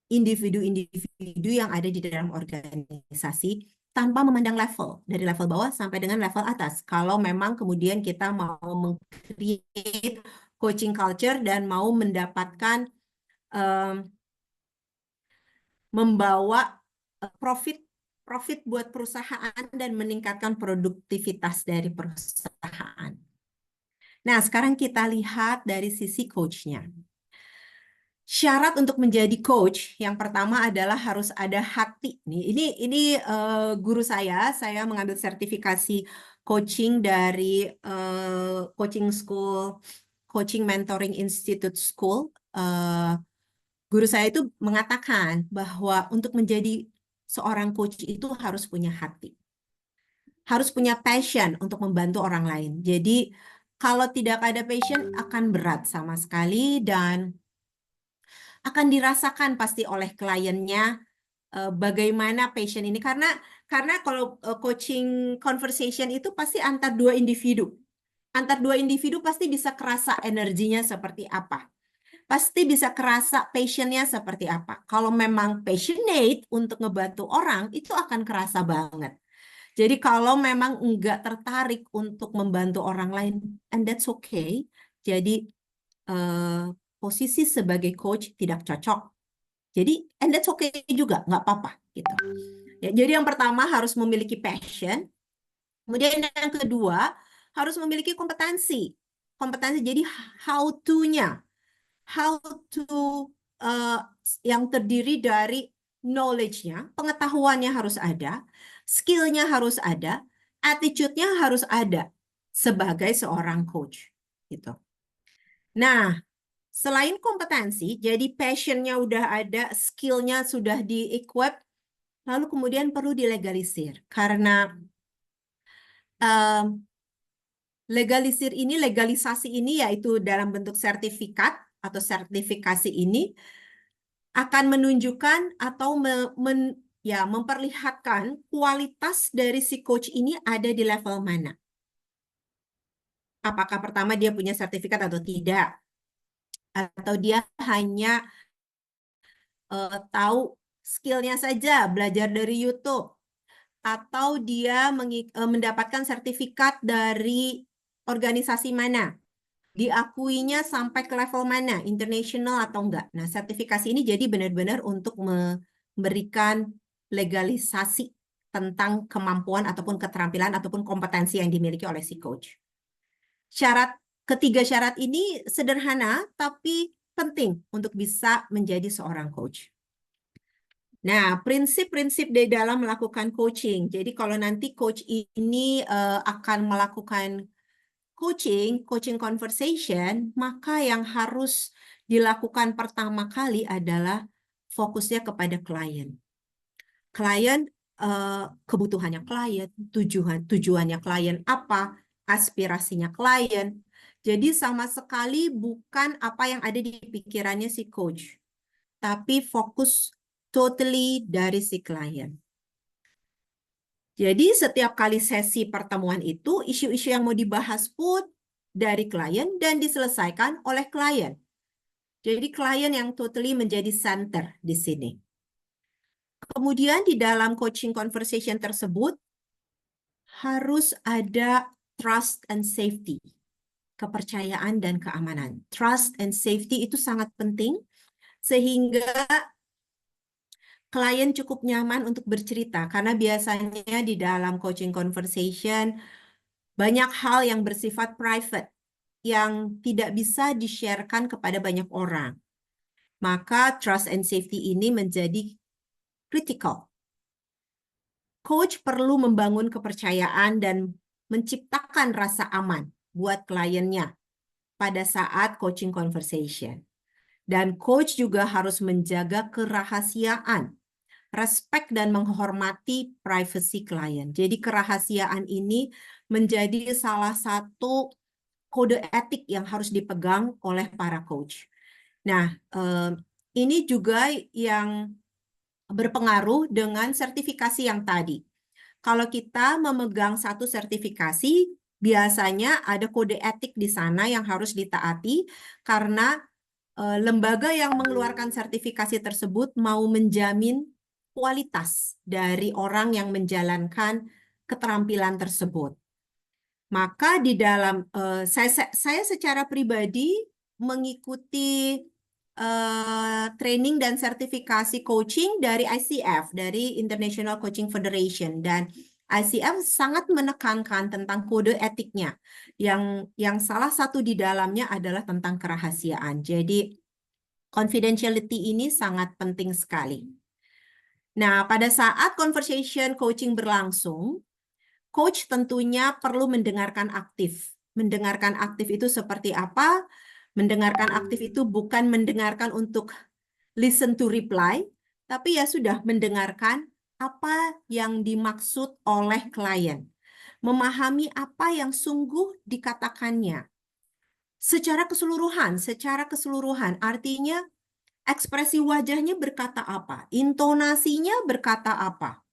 individu-individu yang ada di dalam organisasi tanpa memandang level, dari level bawah sampai dengan level atas. Kalau memang kemudian kita mau meng-create coaching culture dan mau mendapatkan membawa profit buat perusahaan dan meningkatkan produktivitas dari perusahaan. Nah, sekarang kita lihat dari sisi coach-nya. Syarat untuk menjadi coach yang pertama adalah harus ada hati. Ini guru saya mengambil sertifikasi coaching dari coaching school, Coaching Mentoring Institute School. Guru saya itu mengatakan bahwa untuk menjadi seorang coach itu harus punya hati. Harus punya passion untuk membantu orang lain. Jadi kalau tidak ada passion akan berat sama sekali dan akan dirasakan pasti oleh kliennya bagaimana passion ini, karena kalau coaching conversation itu pasti antar dua individu. Antar dua individu pasti bisa kerasa energinya seperti apa. Pasti bisa kerasa passionnya seperti apa. Kalau memang passionate untuk ngebantu orang, itu akan kerasa banget. Jadi kalau memang enggak tertarik untuk membantu orang lain, and that's okay. Jadi posisi sebagai coach tidak cocok. Jadi, and that's okay juga, nggak apa-apa gitu. Ya, jadi yang pertama harus memiliki passion. Kemudian yang kedua harus memiliki kompetensi. Kompetensi jadi how to-nya. How to yang terdiri dari knowledge-nya, pengetahuannya harus ada, skill-nya harus ada, attitude-nya harus ada sebagai seorang coach gitu. Nah, selain kompetensi, jadi passion-nya udah ada, skill-nya sudah di-equip, lalu kemudian perlu dilegalisir. Karena legalisasi ini yaitu dalam bentuk sertifikat atau sertifikasi ini akan menunjukkan atau memperlihatkan kualitas dari si coach ini ada di level mana. Apakah pertama dia punya sertifikat atau tidak? Atau dia hanya tahu skillnya saja, belajar dari YouTube, atau dia mendapatkan sertifikat dari organisasi mana, diakuinya sampai ke level mana, international atau enggak. Nah, sertifikasi ini jadi benar-benar untuk memberikan legalisasi tentang kemampuan ataupun keterampilan ataupun kompetensi yang dimiliki oleh si coach. Ketiga syarat ini sederhana, tapi penting untuk bisa menjadi seorang coach. Nah, prinsip-prinsip di dalam melakukan coaching. Jadi kalau nanti coach ini akan melakukan coaching conversation, maka yang harus dilakukan pertama kali adalah fokusnya kepada klien. Klien, kebutuhannya klien, tujuannya klien apa, aspirasinya klien. Jadi sama sekali bukan apa yang ada di pikirannya si coach, tapi fokus totally dari si klien. Jadi setiap kali sesi pertemuan itu, isu-isu yang mau dibahas pun dari klien dan diselesaikan oleh klien. Jadi klien yang totally menjadi center di sini. Kemudian di dalam coaching conversation tersebut, harus ada trust and safety. Kepercayaan dan keamanan. Trust and safety itu sangat penting, sehingga klien cukup nyaman untuk bercerita. Karena biasanya di dalam coaching conversation, banyak hal yang bersifat private, yang tidak bisa di-sharekan kepada banyak orang. Maka trust and safety ini menjadi critical. Coach perlu membangun kepercayaan dan menciptakan rasa aman buat kliennya pada saat coaching conversation. Dan coach juga harus menjaga kerahasiaan, respect dan menghormati privacy klien. Jadi kerahasiaan ini menjadi salah satu kode etik yang harus dipegang oleh para coach. Nah, ini juga yang berpengaruh dengan sertifikasi yang tadi. Kalau kita memegang satu sertifikasi, biasanya ada kode etik di sana yang harus ditaati karena lembaga yang mengeluarkan sertifikasi tersebut mau menjamin kualitas dari orang yang menjalankan keterampilan tersebut. Maka di dalam saya secara pribadi mengikuti training dan sertifikasi coaching dari ICF, dari International Coaching Federation, dan ICF sangat menekankan tentang kode etiknya, yang salah satu di dalamnya adalah tentang kerahasiaan. Jadi confidentiality ini sangat penting sekali. Nah, pada saat conversation coaching berlangsung, coach tentunya perlu mendengarkan aktif. Mendengarkan aktif itu seperti apa? Mendengarkan aktif itu bukan mendengarkan untuk listen to reply, tapi ya sudah mendengarkan apa yang dimaksud oleh klien. Memahami apa yang sungguh dikatakannya. Secara keseluruhan, artinya Ekspresi wajahnya berkata apa? Intonasinya berkata apa?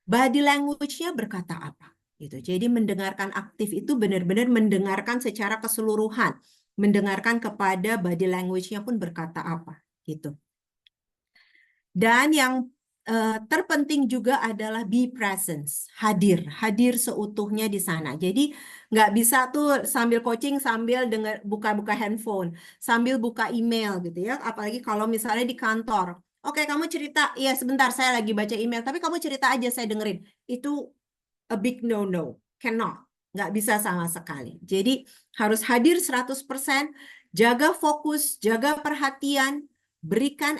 Body language-nya berkata apa? Gitu. Jadi mendengarkan aktif itu benar-benar mendengarkan secara keseluruhan, mendengarkan kepada body language-nya pun berkata apa, gitu. Dan yang terpenting juga adalah be presence, hadir seutuhnya di sana. Jadi nggak bisa tuh sambil coaching sambil dengar buka-buka handphone, sambil buka email gitu ya. Apalagi kalau misalnya di kantor. Oke, kamu cerita, ya sebentar saya lagi baca email, tapi kamu cerita aja saya dengerin. Itu a big no-no, cannot, nggak bisa sama sekali. Jadi harus hadir 100%, jaga fokus, jaga perhatian, berikan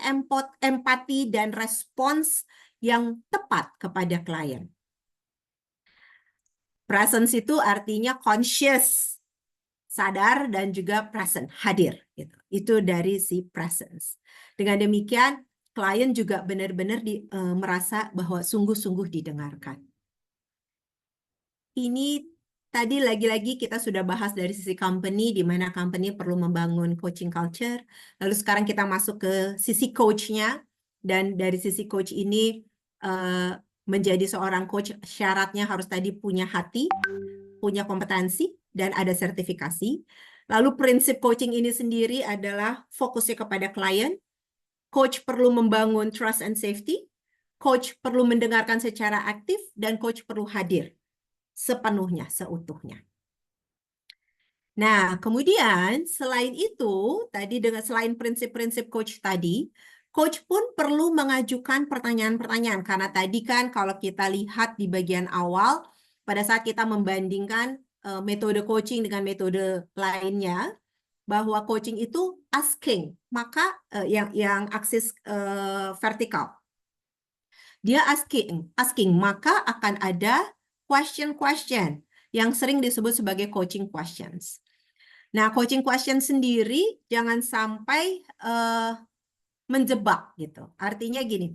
empati dan respons yang tepat kepada klien. Presence itu artinya conscious, sadar dan juga present, hadir. Gitu. Itu dari si presence. Dengan demikian, klien juga benar-benar merasa bahwa sungguh-sungguh didengarkan. Ini tadi lagi-lagi kita sudah bahas dari sisi company, di mana company perlu membangun coaching culture. Lalu sekarang kita masuk ke sisi coach-nya. Dan dari sisi coach ini, menjadi seorang coach syaratnya harus tadi punya hati, punya kompetensi, dan ada sertifikasi. Lalu prinsip coaching ini sendiri adalah fokusnya kepada klien. Coach perlu membangun trust and safety. Coach perlu mendengarkan secara aktif, dan coach perlu hadir sepenuhnya, seutuhnya. Nah, kemudian selain itu, tadi dengan selain prinsip-prinsip coach tadi, coach pun perlu mengajukan pertanyaan-pertanyaan. Karena tadi kan kalau kita lihat di bagian awal, pada saat kita membandingkan metode coaching dengan metode lainnya, bahwa coaching itu asking, maka yang aksis vertikal. Dia asking, maka akan ada question yang sering disebut sebagai coaching questions. Nah, coaching question sendiri jangan sampai menjebak gitu. Artinya gini,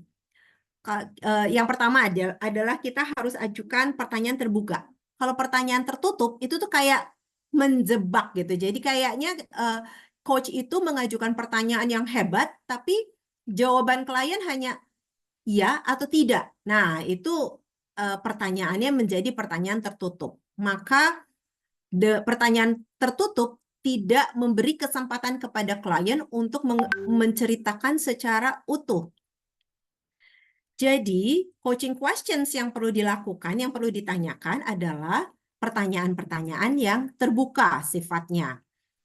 yang pertama adalah kita harus ajukan pertanyaan terbuka. Kalau pertanyaan tertutup itu tuh kayak menjebak gitu. Jadi kayaknya coach itu mengajukan pertanyaan yang hebat, tapi jawaban klien hanya iya atau tidak. Nah, itu pertanyaannya menjadi pertanyaan tertutup. Maka pertanyaan tertutup tidak memberi kesempatan kepada klien untuk menceritakan secara utuh. Jadi, coaching questions yang perlu dilakukan, yang perlu ditanyakan adalah pertanyaan-pertanyaan yang terbuka sifatnya.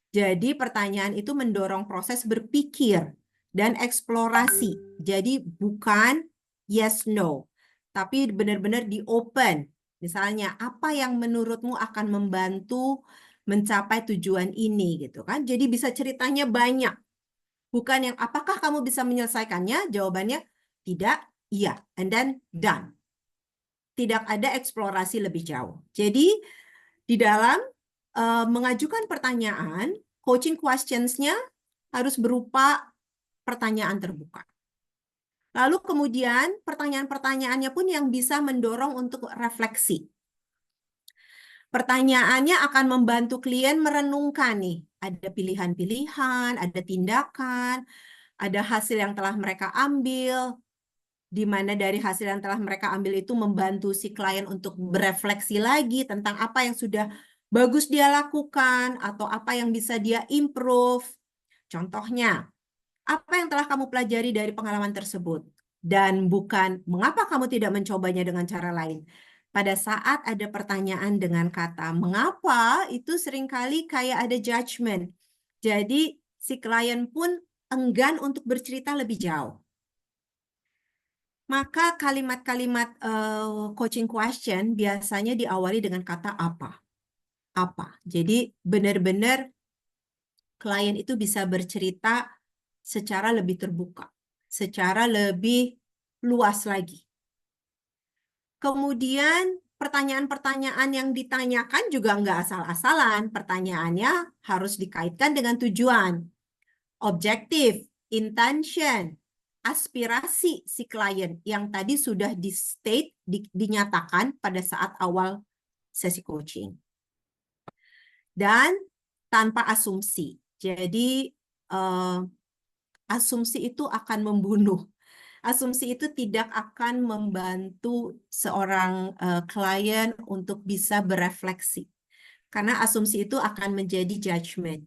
Jadi, pertanyaan itu mendorong proses berpikir dan eksplorasi. Jadi, bukan yes, no, tapi benar-benar di-open. Misalnya, apa yang menurutmu akan membantu mencapai tujuan ini, gitu kan? Jadi, bisa ceritanya banyak. Bukan yang, apakah kamu bisa menyelesaikannya? Jawabannya, tidak, iya, and then done. Tidak ada eksplorasi lebih jauh. Jadi, di dalam mengajukan pertanyaan, coaching questions-nya harus berupa pertanyaan terbuka. Lalu kemudian pertanyaan-pertanyaannya pun yang bisa mendorong untuk refleksi. Pertanyaannya akan membantu klien merenungkan nih, ada pilihan-pilihan, ada tindakan, ada hasil yang telah mereka ambil, di mana dari hasil yang telah mereka ambil itu membantu si klien untuk berefleksi lagi tentang apa yang sudah bagus dia lakukan atau apa yang bisa dia improve. Contohnya, apa yang telah kamu pelajari dari pengalaman tersebut? Dan bukan mengapa kamu tidak mencobanya dengan cara lain. Pada saat ada pertanyaan dengan kata mengapa, itu seringkali kayak ada judgment. Jadi si klien pun enggan untuk bercerita lebih jauh. Maka kalimat-kalimat coaching question biasanya diawali dengan kata apa. Apa. Jadi benar-benar klien itu bisa bercerita secara lebih terbuka, secara lebih luas lagi. Kemudian pertanyaan-pertanyaan yang ditanyakan juga nggak asal-asalan. Pertanyaannya harus dikaitkan dengan tujuan, objektif, intention, aspirasi si klien yang tadi sudah dinyatakan pada saat awal sesi coaching. Dan tanpa asumsi. Jadi asumsi itu akan membunuh. Asumsi itu tidak akan membantu seorang klien untuk bisa berefleksi. Karena asumsi itu akan menjadi judgment.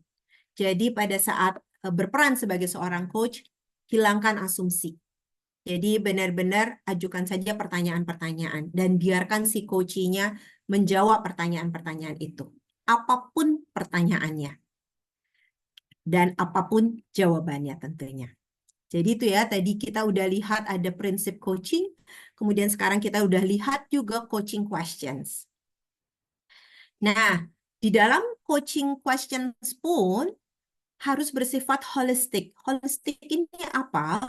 Jadi pada saat berperan sebagai seorang coach, hilangkan asumsi. Jadi benar-benar ajukan saja pertanyaan-pertanyaan dan biarkan si coaching-nya menjawab pertanyaan-pertanyaan itu. Apapun pertanyaannya dan apapun jawabannya tentunya. Jadi itu ya, tadi kita udah lihat ada prinsip coaching, kemudian sekarang kita udah lihat juga coaching questions. Nah, di dalam coaching questions pun harus bersifat holistik. Holistik ini apa?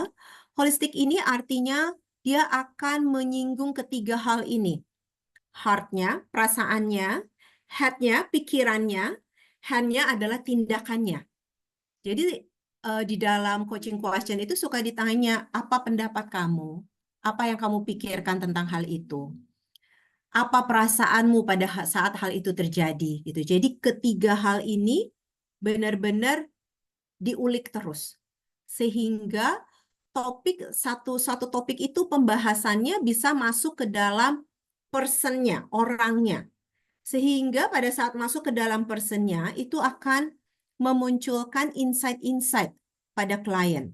Holistik ini artinya dia akan menyinggung ketiga hal ini. Heart-nya, perasaannya, head-nya, pikirannya, hand-nya adalah tindakannya. Jadi di dalam coaching question itu suka ditanya, apa pendapat kamu? Apa yang kamu pikirkan tentang hal itu? Apa perasaanmu pada saat hal itu terjadi? Gitu. Jadi ketiga hal ini benar-benar diulik terus. Sehingga satu topik itu pembahasannya bisa masuk ke dalam personnya, orangnya. Sehingga pada saat masuk ke dalam personnya itu akan memunculkan insight-insight pada klien.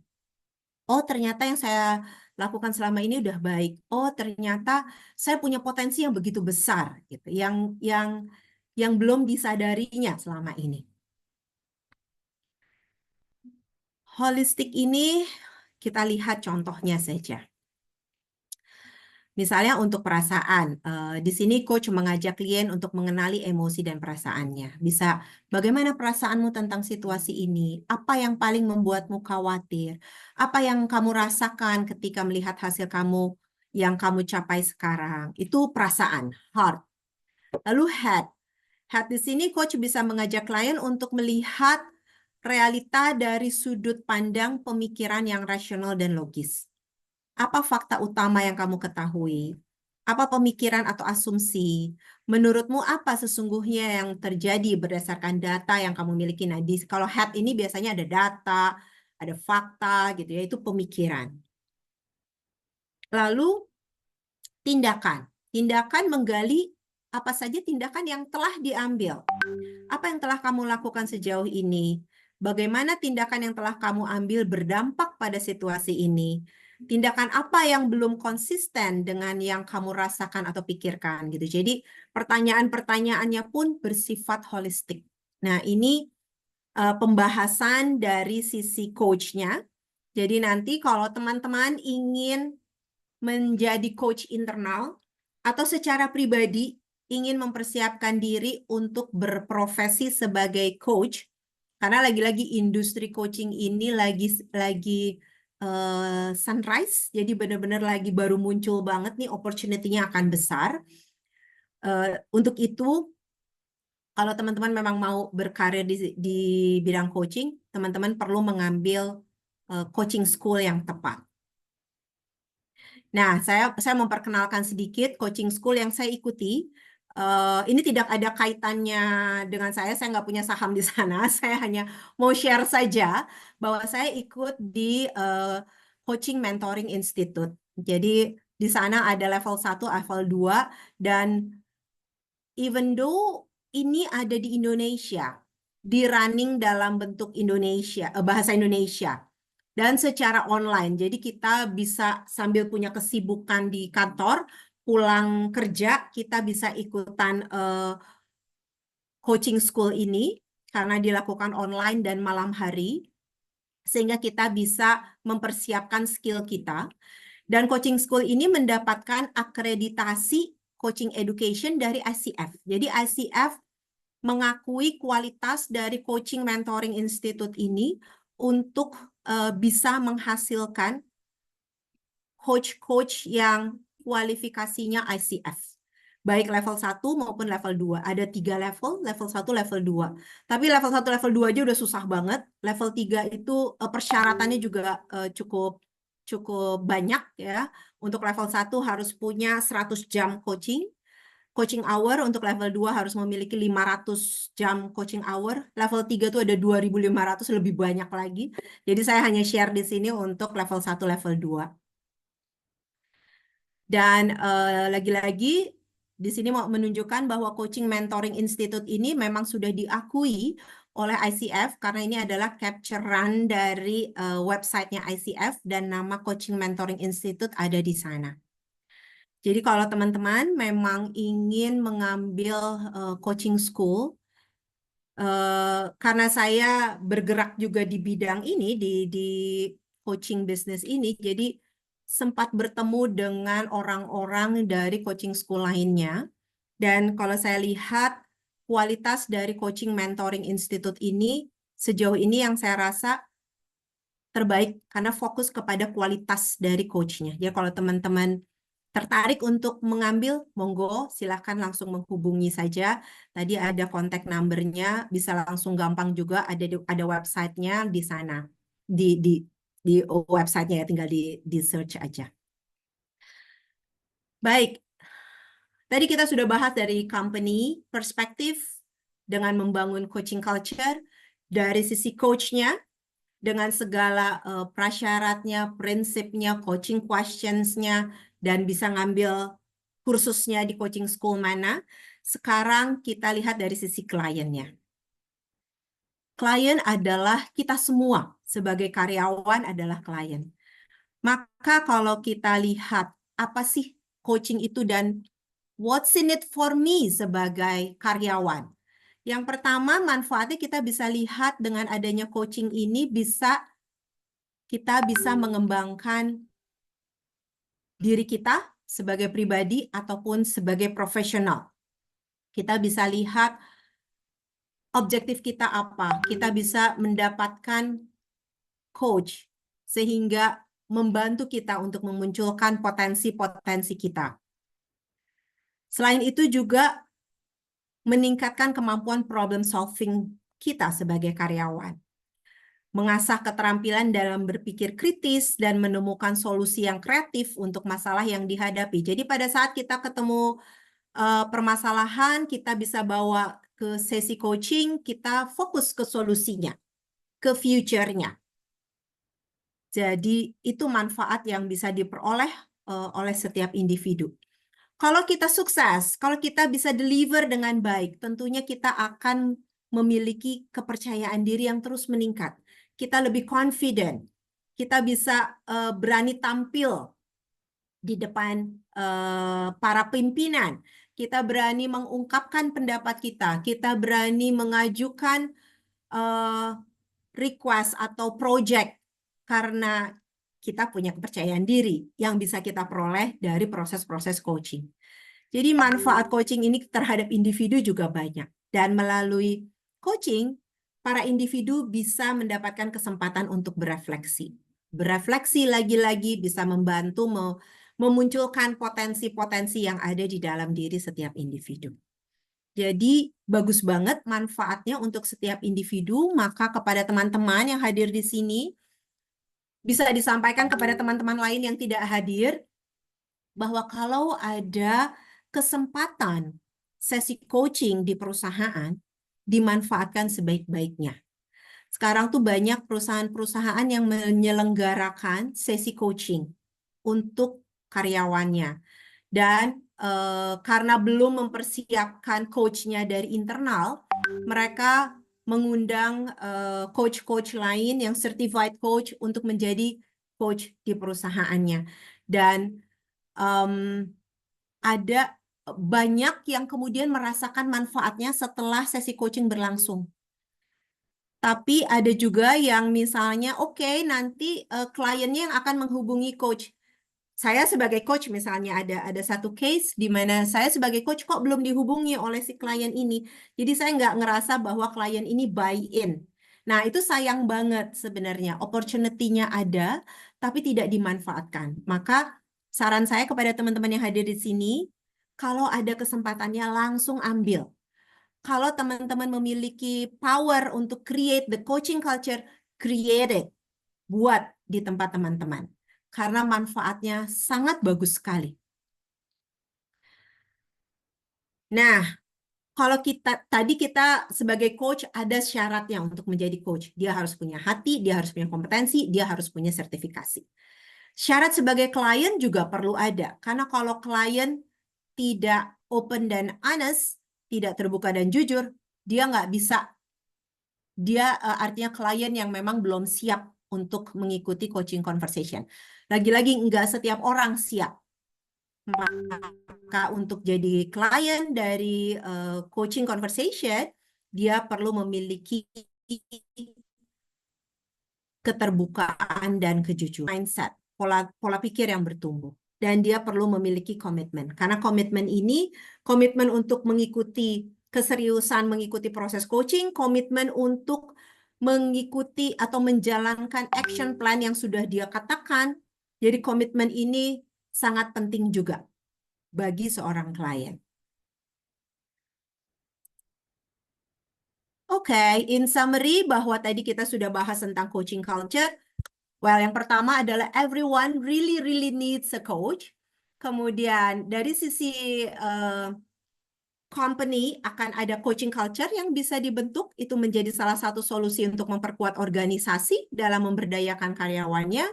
Oh, ternyata yang saya lakukan selama ini udah baik. Oh, ternyata saya punya potensi yang begitu besar gitu, yang belum disadarinya selama ini. Holistik ini kita lihat contohnya saja. Misalnya untuk perasaan, di sini coach mengajak klien untuk mengenali emosi dan perasaannya. Bisa, bagaimana perasaanmu tentang situasi ini? Apa yang paling membuatmu khawatir? Apa yang kamu rasakan ketika melihat hasil kamu yang kamu capai sekarang? Itu perasaan, heart. Lalu head. Head di sini coach bisa mengajak klien untuk melihat realita dari sudut pandang pemikiran yang rasional dan logis. Apa fakta utama yang kamu ketahui? Apa pemikiran atau asumsi? Menurutmu apa sesungguhnya yang terjadi berdasarkan data yang kamu miliki? Nah, kalau head ini biasanya ada data, ada fakta, gitu ya, itu pemikiran. Lalu tindakan. Tindakan menggali apa saja tindakan yang telah diambil. Apa yang telah kamu lakukan sejauh ini? Bagaimana tindakan yang telah kamu ambil berdampak pada situasi ini? Tindakan apa yang belum konsisten dengan yang kamu rasakan atau pikirkan gitu. Jadi pertanyaan-pertanyaannya pun bersifat holistik. Nah, ini pembahasan dari sisi coach-nya. Jadi nanti kalau teman-teman ingin menjadi coach internal atau secara pribadi ingin mempersiapkan diri untuk berprofesi sebagai coach, karena lagi-lagi industri coaching ini lagi sunrise, jadi benar-benar lagi baru muncul banget nih, opportunity-nya akan besar. Untuk itu, kalau teman-teman memang mau berkarir di bidang coaching, teman-teman perlu mengambil coaching school yang tepat. Nah, saya memperkenalkan sedikit coaching school yang saya ikuti. Ini tidak ada kaitannya dengan saya nggak punya saham di sana. Saya hanya mau share saja bahwa saya ikut di Coaching Mentoring Institute. Jadi di sana ada level 1, level 2, dan even though ini ada di Indonesia, di running dalam bentuk Indonesia, bahasa Indonesia, dan secara online. Jadi kita bisa sambil punya kesibukan di kantor, pulang kerja, kita bisa ikutan coaching school ini karena dilakukan online dan malam hari, sehingga kita bisa mempersiapkan skill kita. Dan coaching school ini mendapatkan akreditasi coaching education dari ICF. Jadi ICF mengakui kualitas dari Coaching Mentoring Institute ini untuk bisa menghasilkan coach-coach yang kualifikasinya ICF. Baik level 1 maupun level 2. Ada 3 level 1, level 2. Tapi level 1, level 2 aja udah susah banget. Level 3 itu persyaratannya juga cukup banyak ya. Untuk level 1 harus punya 100 jam coaching. coaching hour untuk level 2 harus memiliki 500 jam coaching hour. Level 3 itu ada 2.500, lebih banyak lagi. Jadi saya hanya share di sini untuk level 1, level 2. Dan lagi-lagi di sini mau menunjukkan bahwa Coaching Mentoring Institute ini memang sudah diakui oleh ICF karena ini adalah capture-an dari websitenya ICF dan nama Coaching Mentoring Institute ada di sana. Jadi kalau teman-teman memang ingin mengambil coaching school, karena saya bergerak juga di bidang ini, di coaching business ini, jadi sempat bertemu dengan orang-orang dari coaching school lainnya. Dan kalau saya lihat kualitas dari Coaching Mentoring Institute ini, sejauh ini yang saya rasa terbaik karena fokus kepada kualitas dari coachnya. Jadi kalau teman-teman tertarik untuk mengambil, monggo silahkan langsung menghubungi saja. Tadi ada kontak numbernya, bisa langsung gampang juga ada websitenya di sana. Di websitenya ya, tinggal di search aja. Baik, tadi kita sudah bahas dari company perspektif dengan membangun coaching culture, dari sisi coachnya, dengan segala prasyaratnya, prinsipnya, coaching questionsnya, dan bisa ngambil kursusnya di coaching school mana. Sekarang kita lihat dari sisi kliennya. Klien adalah kita semua, sebagai karyawan adalah klien. Maka kalau kita lihat apa sih coaching itu dan what's in it for me sebagai karyawan. Yang pertama, manfaatnya kita bisa lihat dengan adanya coaching ini kita bisa mengembangkan diri kita sebagai pribadi ataupun sebagai profesional. Kita bisa lihat objektif kita apa. Kita bisa mendapatkan coach sehingga membantu kita untuk memunculkan potensi-potensi kita. Selain itu juga meningkatkan kemampuan problem solving kita sebagai karyawan. Mengasah keterampilan dalam berpikir kritis dan menemukan solusi yang kreatif untuk masalah yang dihadapi. Jadi pada saat kita ketemu permasalahan, kita bisa bawa ke sesi coaching, kita fokus ke solusinya, ke future-nya. Jadi itu manfaat yang bisa diperoleh oleh setiap individu. Kalau kita sukses, kalau kita bisa deliver dengan baik, tentunya kita akan memiliki kepercayaan diri yang terus meningkat. Kita lebih confident, kita bisa berani tampil di depan para pimpinan, kita berani mengungkapkan pendapat kita berani mengajukan request atau project karena kita punya kepercayaan diri yang bisa kita peroleh dari proses-proses coaching. Jadi manfaat coaching ini terhadap individu juga banyak. Dan melalui coaching, para individu bisa mendapatkan kesempatan untuk berefleksi. Berefleksi lagi-lagi bisa membantu memunculkan potensi-potensi yang ada di dalam diri setiap individu. Jadi bagus banget manfaatnya untuk setiap individu, maka kepada teman-teman yang hadir di sini, bisa disampaikan kepada teman-teman lain yang tidak hadir, bahwa kalau ada kesempatan sesi coaching di perusahaan, dimanfaatkan sebaik-baiknya. Sekarang tuh banyak perusahaan-perusahaan yang menyelenggarakan sesi coaching untuk karyawannya. Dan karena belum mempersiapkan coachnya dari internal, mereka mengundang coach-coach lain yang certified coach untuk menjadi coach di perusahaannya. Dan ada banyak yang kemudian merasakan manfaatnya setelah sesi coaching berlangsung. Tapi ada juga yang misalnya, oke, nanti kliennya yang akan menghubungi coach. Saya sebagai coach misalnya ada satu case di mana saya sebagai coach kok belum dihubungi oleh si klien ini. Jadi saya nggak ngerasa bahwa klien ini buy-in. Nah, itu sayang banget sebenarnya. Opportunity-nya ada, tapi tidak dimanfaatkan. Maka saran saya kepada teman-teman yang hadir di sini, kalau ada kesempatannya langsung ambil. Kalau teman-teman memiliki power untuk create the coaching culture, create it. Buat di tempat teman-teman. Karena manfaatnya sangat bagus sekali. Nah, kalau tadi kita sebagai coach ada syaratnya untuk menjadi coach. Dia harus punya hati, dia harus punya kompetensi, dia harus punya sertifikasi. Syarat sebagai klien juga perlu ada. Karena kalau klien tidak open dan honest, tidak terbuka dan jujur, dia nggak bisa. Dia artinya klien yang memang belum siap untuk mengikuti coaching conversation. Lagi-lagi nggak setiap orang siap. Maka untuk jadi klien dari coaching conversation, dia perlu memiliki keterbukaan dan kejujuran, mindset, pola pikir yang bertumbuh. Dan dia perlu memiliki komitmen. Karena komitmen ini, komitmen untuk mengikuti keseriusan, mengikuti proses coaching, komitmen untuk mengikuti atau menjalankan action plan yang sudah dia katakan. Jadi komitmen ini sangat penting juga bagi seorang klien. Oke, in summary bahwa tadi kita sudah bahas tentang coaching culture. Well, yang pertama adalah everyone really needs a coach. Kemudian dari sisi company akan ada coaching culture yang bisa dibentuk. Itu menjadi salah satu solusi untuk memperkuat organisasi dalam memberdayakan karyawannya.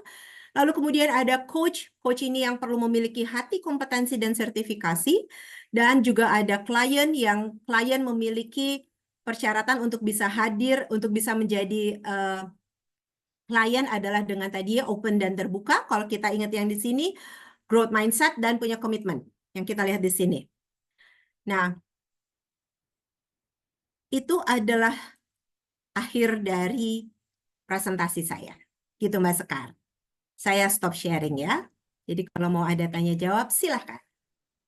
Lalu kemudian ada coach ini yang perlu memiliki hati, kompetensi, dan sertifikasi. Dan juga ada klien yang memiliki persyaratan untuk bisa hadir, untuk bisa menjadi klien adalah dengan tadi open dan terbuka. Kalau kita ingat yang di sini, growth mindset dan punya komitmen yang kita lihat di sini. Nah, itu adalah akhir dari presentasi saya. Gitu Mbak Sekar. Saya stop sharing ya. Jadi kalau mau ada tanya jawab, silahkan.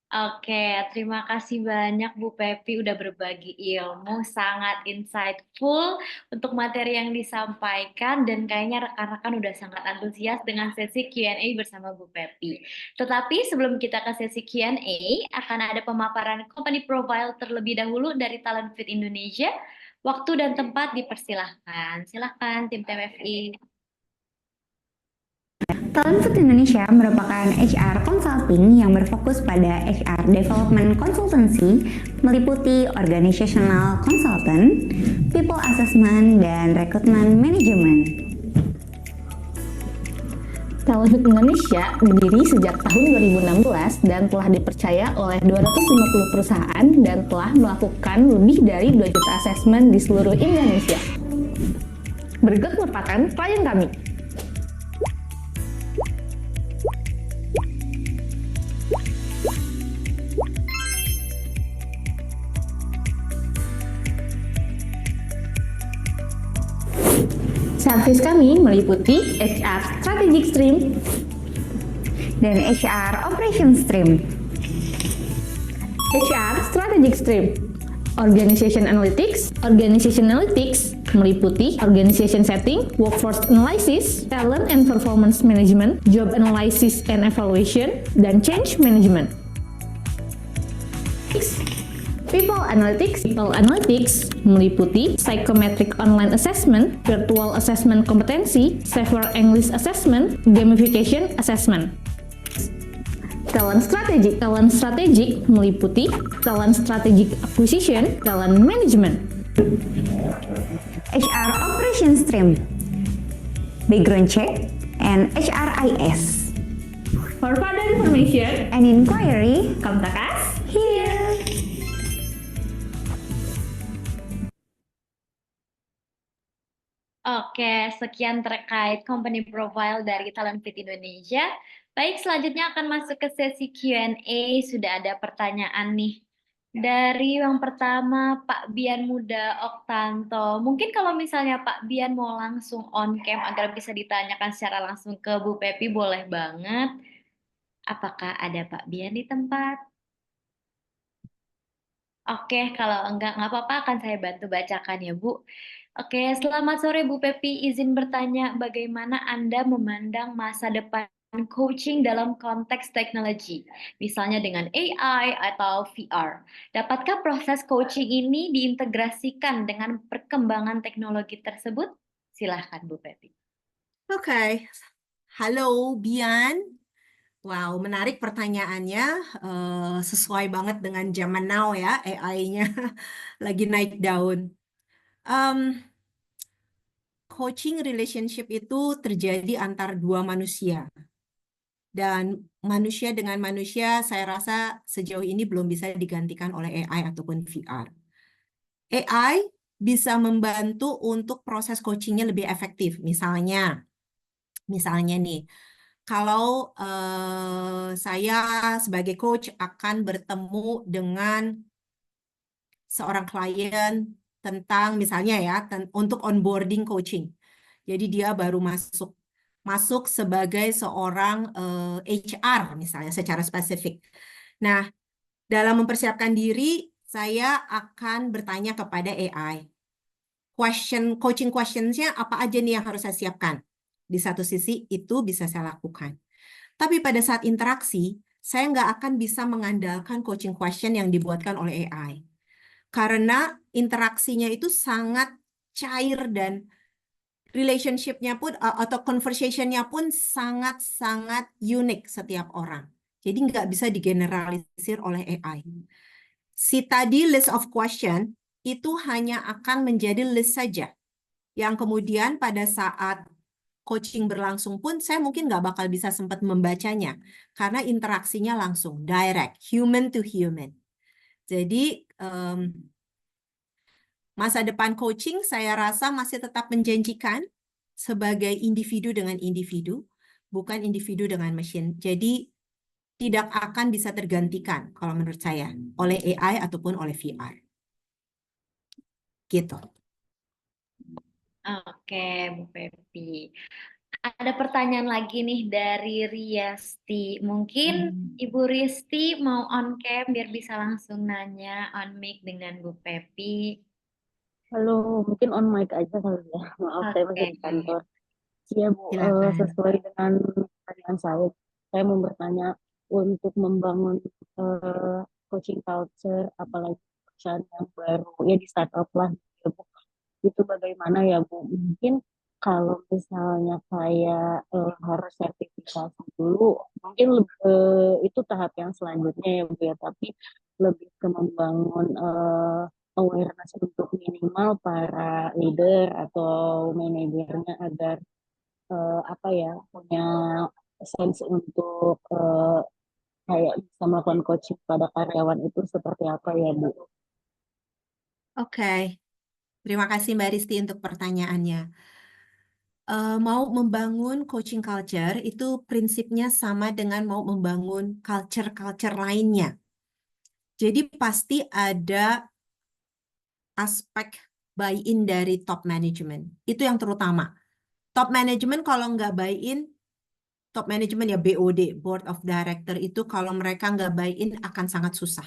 Oke, terima kasih banyak Bu Pepi udah berbagi ilmu, sangat insightful untuk materi yang disampaikan dan kayaknya rekan-rekan udah sangat antusias dengan sesi Q&A bersama Bu Pepi. Tetapi sebelum kita ke sesi Q&A, akan ada pemaparan company profile terlebih dahulu dari Talent Fit Indonesia. Waktu dan tempat dipersilahkan. Silahkan tim TMFI. Talent Fit Indonesia merupakan HR consulting yang berfokus pada HR development consultancy, meliputi organizational consultant, people assessment, dan recruitment management. Talent Fit Indonesia berdiri sejak tahun 2016 dan telah dipercaya oleh 250 perusahaan dan telah melakukan lebih dari 2 juta assessment di seluruh Indonesia. Berikut merupakan klien kami. Service kami meliputi HR Strategic Stream dan HR Operation Stream. HR Strategic Stream, Organization Analytics. Organization Analytics meliputi Organization Setting, Workforce Analysis, Talent and Performance Management, Job Analysis and Evaluation, dan Change Management. People Analytics. People Analytics meliputi Psychometric Online Assessment, Virtual Assessment Kompetensi, Safer English Assessment, Gamification Assessment. Talent Strategic. Talent Strategic meliputi Talent Strategic Acquisition, Talent Management. HR Operation Stream, Background Check, and HRIS. For further information and inquiry, contact us here. Oke, sekian terkait company profile dari Talent Fit Indonesia. Baik, selanjutnya akan masuk ke sesi Q&A. Sudah ada pertanyaan nih. Dari yang pertama, Pak Bian Muda Oktanto. Mungkin kalau misalnya Pak Bian mau langsung on cam agar bisa ditanyakan secara langsung ke Bu Pepi, boleh banget. Apakah ada Pak Bian di tempat? Oke, kalau enggak, nggak apa-apa, akan saya bantu bacakan ya, Bu. Oke, selamat sore Bu Pepi. Izin bertanya, bagaimana Anda memandang masa depan coaching dalam konteks teknologi, misalnya dengan AI atau VR? Dapatkah proses coaching ini diintegrasikan dengan perkembangan teknologi tersebut? Silahkan Bu Pepi. Oke. Halo Bian. Wow, menarik pertanyaannya. Sesuai banget dengan zaman now ya, AI-nya lagi naik daun. Coaching relationship itu terjadi antar dua manusia. Dan manusia dengan manusia saya rasa sejauh ini belum bisa digantikan oleh AI ataupun VR. AI bisa membantu untuk proses coachingnya lebih efektif. Misalnya nih, kalau saya sebagai coach akan bertemu dengan seorang klien tentang misalnya ya, untuk onboarding coaching. Jadi dia baru masuk sebagai seorang HR misalnya secara spesifik. Nah, dalam mempersiapkan diri, saya akan bertanya kepada AI. Coaching questions-nya apa aja nih yang harus saya siapkan? Di satu sisi itu bisa saya lakukan. Tapi pada saat interaksi, saya nggak akan bisa mengandalkan coaching question yang dibuatkan oleh AI. Karena interaksinya itu sangat cair dan relationship-nya pun atau conversation-nya pun sangat-sangat unik setiap orang. Jadi nggak bisa digeneralisir oleh AI. Si tadi list of question itu hanya akan menjadi list saja. Yang kemudian pada saat coaching berlangsung pun saya mungkin nggak bakal bisa sempat membacanya. Karena interaksinya langsung, direct, human to human. Jadi masa depan coaching saya rasa masih tetap menjanjikan sebagai individu dengan individu, bukan individu dengan mesin. Jadi tidak akan bisa tergantikan kalau menurut saya oleh AI ataupun oleh VR. Gitu. Oke, Bu Pepi. Ada pertanyaan lagi nih dari Riasti. Mungkin Ibu Risti mau on cam biar bisa langsung nanya on mic dengan Bu Pepi. Halo, mungkin on mic aja kali ya. Maaf, saya masih di Oke. kantor. Iya, Bu, Silakan. sesuai dengan pertanyaan saya mau bertanya untuk membangun coaching culture, apalagi perusahaan yang baru, ya di startup lah, gitu, Bu. Itu bagaimana ya, Bu? Mungkin kalau misalnya saya harus sertifikasi dulu, mungkin itu tahap yang selanjutnya ya, Bu ya. Tapi lebih ke membangun awareness untuk minimal para leader atau manajernya agar apa ya punya sense untuk kayak bisa melakukan coaching pada karyawan itu seperti apa ya, Bu? Oke. Terima kasih Mbak Risti untuk pertanyaannya. Mau membangun coaching culture itu prinsipnya sama dengan mau membangun culture-culture lainnya. Jadi pasti ada aspek buy-in dari top management. Itu yang terutama. Top management kalau nggak buy-in, top management ya BOD, Board of Director itu kalau mereka nggak buy-in akan sangat susah.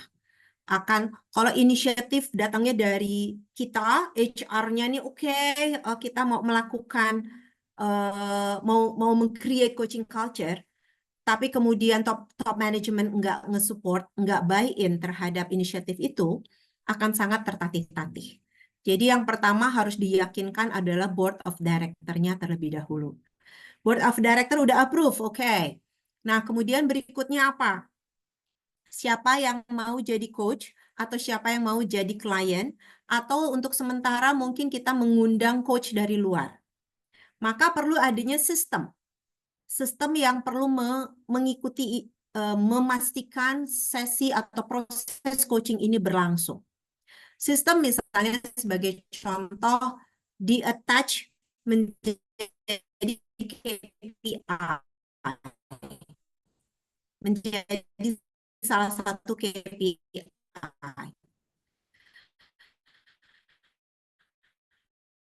Kalau inisiatif datangnya dari kita, HR-nya nih oke, kita mau melakukan, mau meng-create coaching culture, tapi kemudian top management nggak nge-support, nggak buy-in terhadap inisiatif itu, akan sangat tertatih-tatih. Jadi yang pertama harus diyakinkan adalah Board of Director-nya terlebih dahulu. Board of Director udah approve, oke. Nah, kemudian berikutnya apa? Siapa yang mau jadi coach atau siapa yang mau jadi klien, atau untuk sementara mungkin kita mengundang coach dari luar. Maka perlu adanya sistem yang perlu mengikuti, memastikan sesi atau proses coaching ini berlangsung. Sistem misalnya sebagai contoh di-attach menjadi KPI, menjadi salah satu KPI.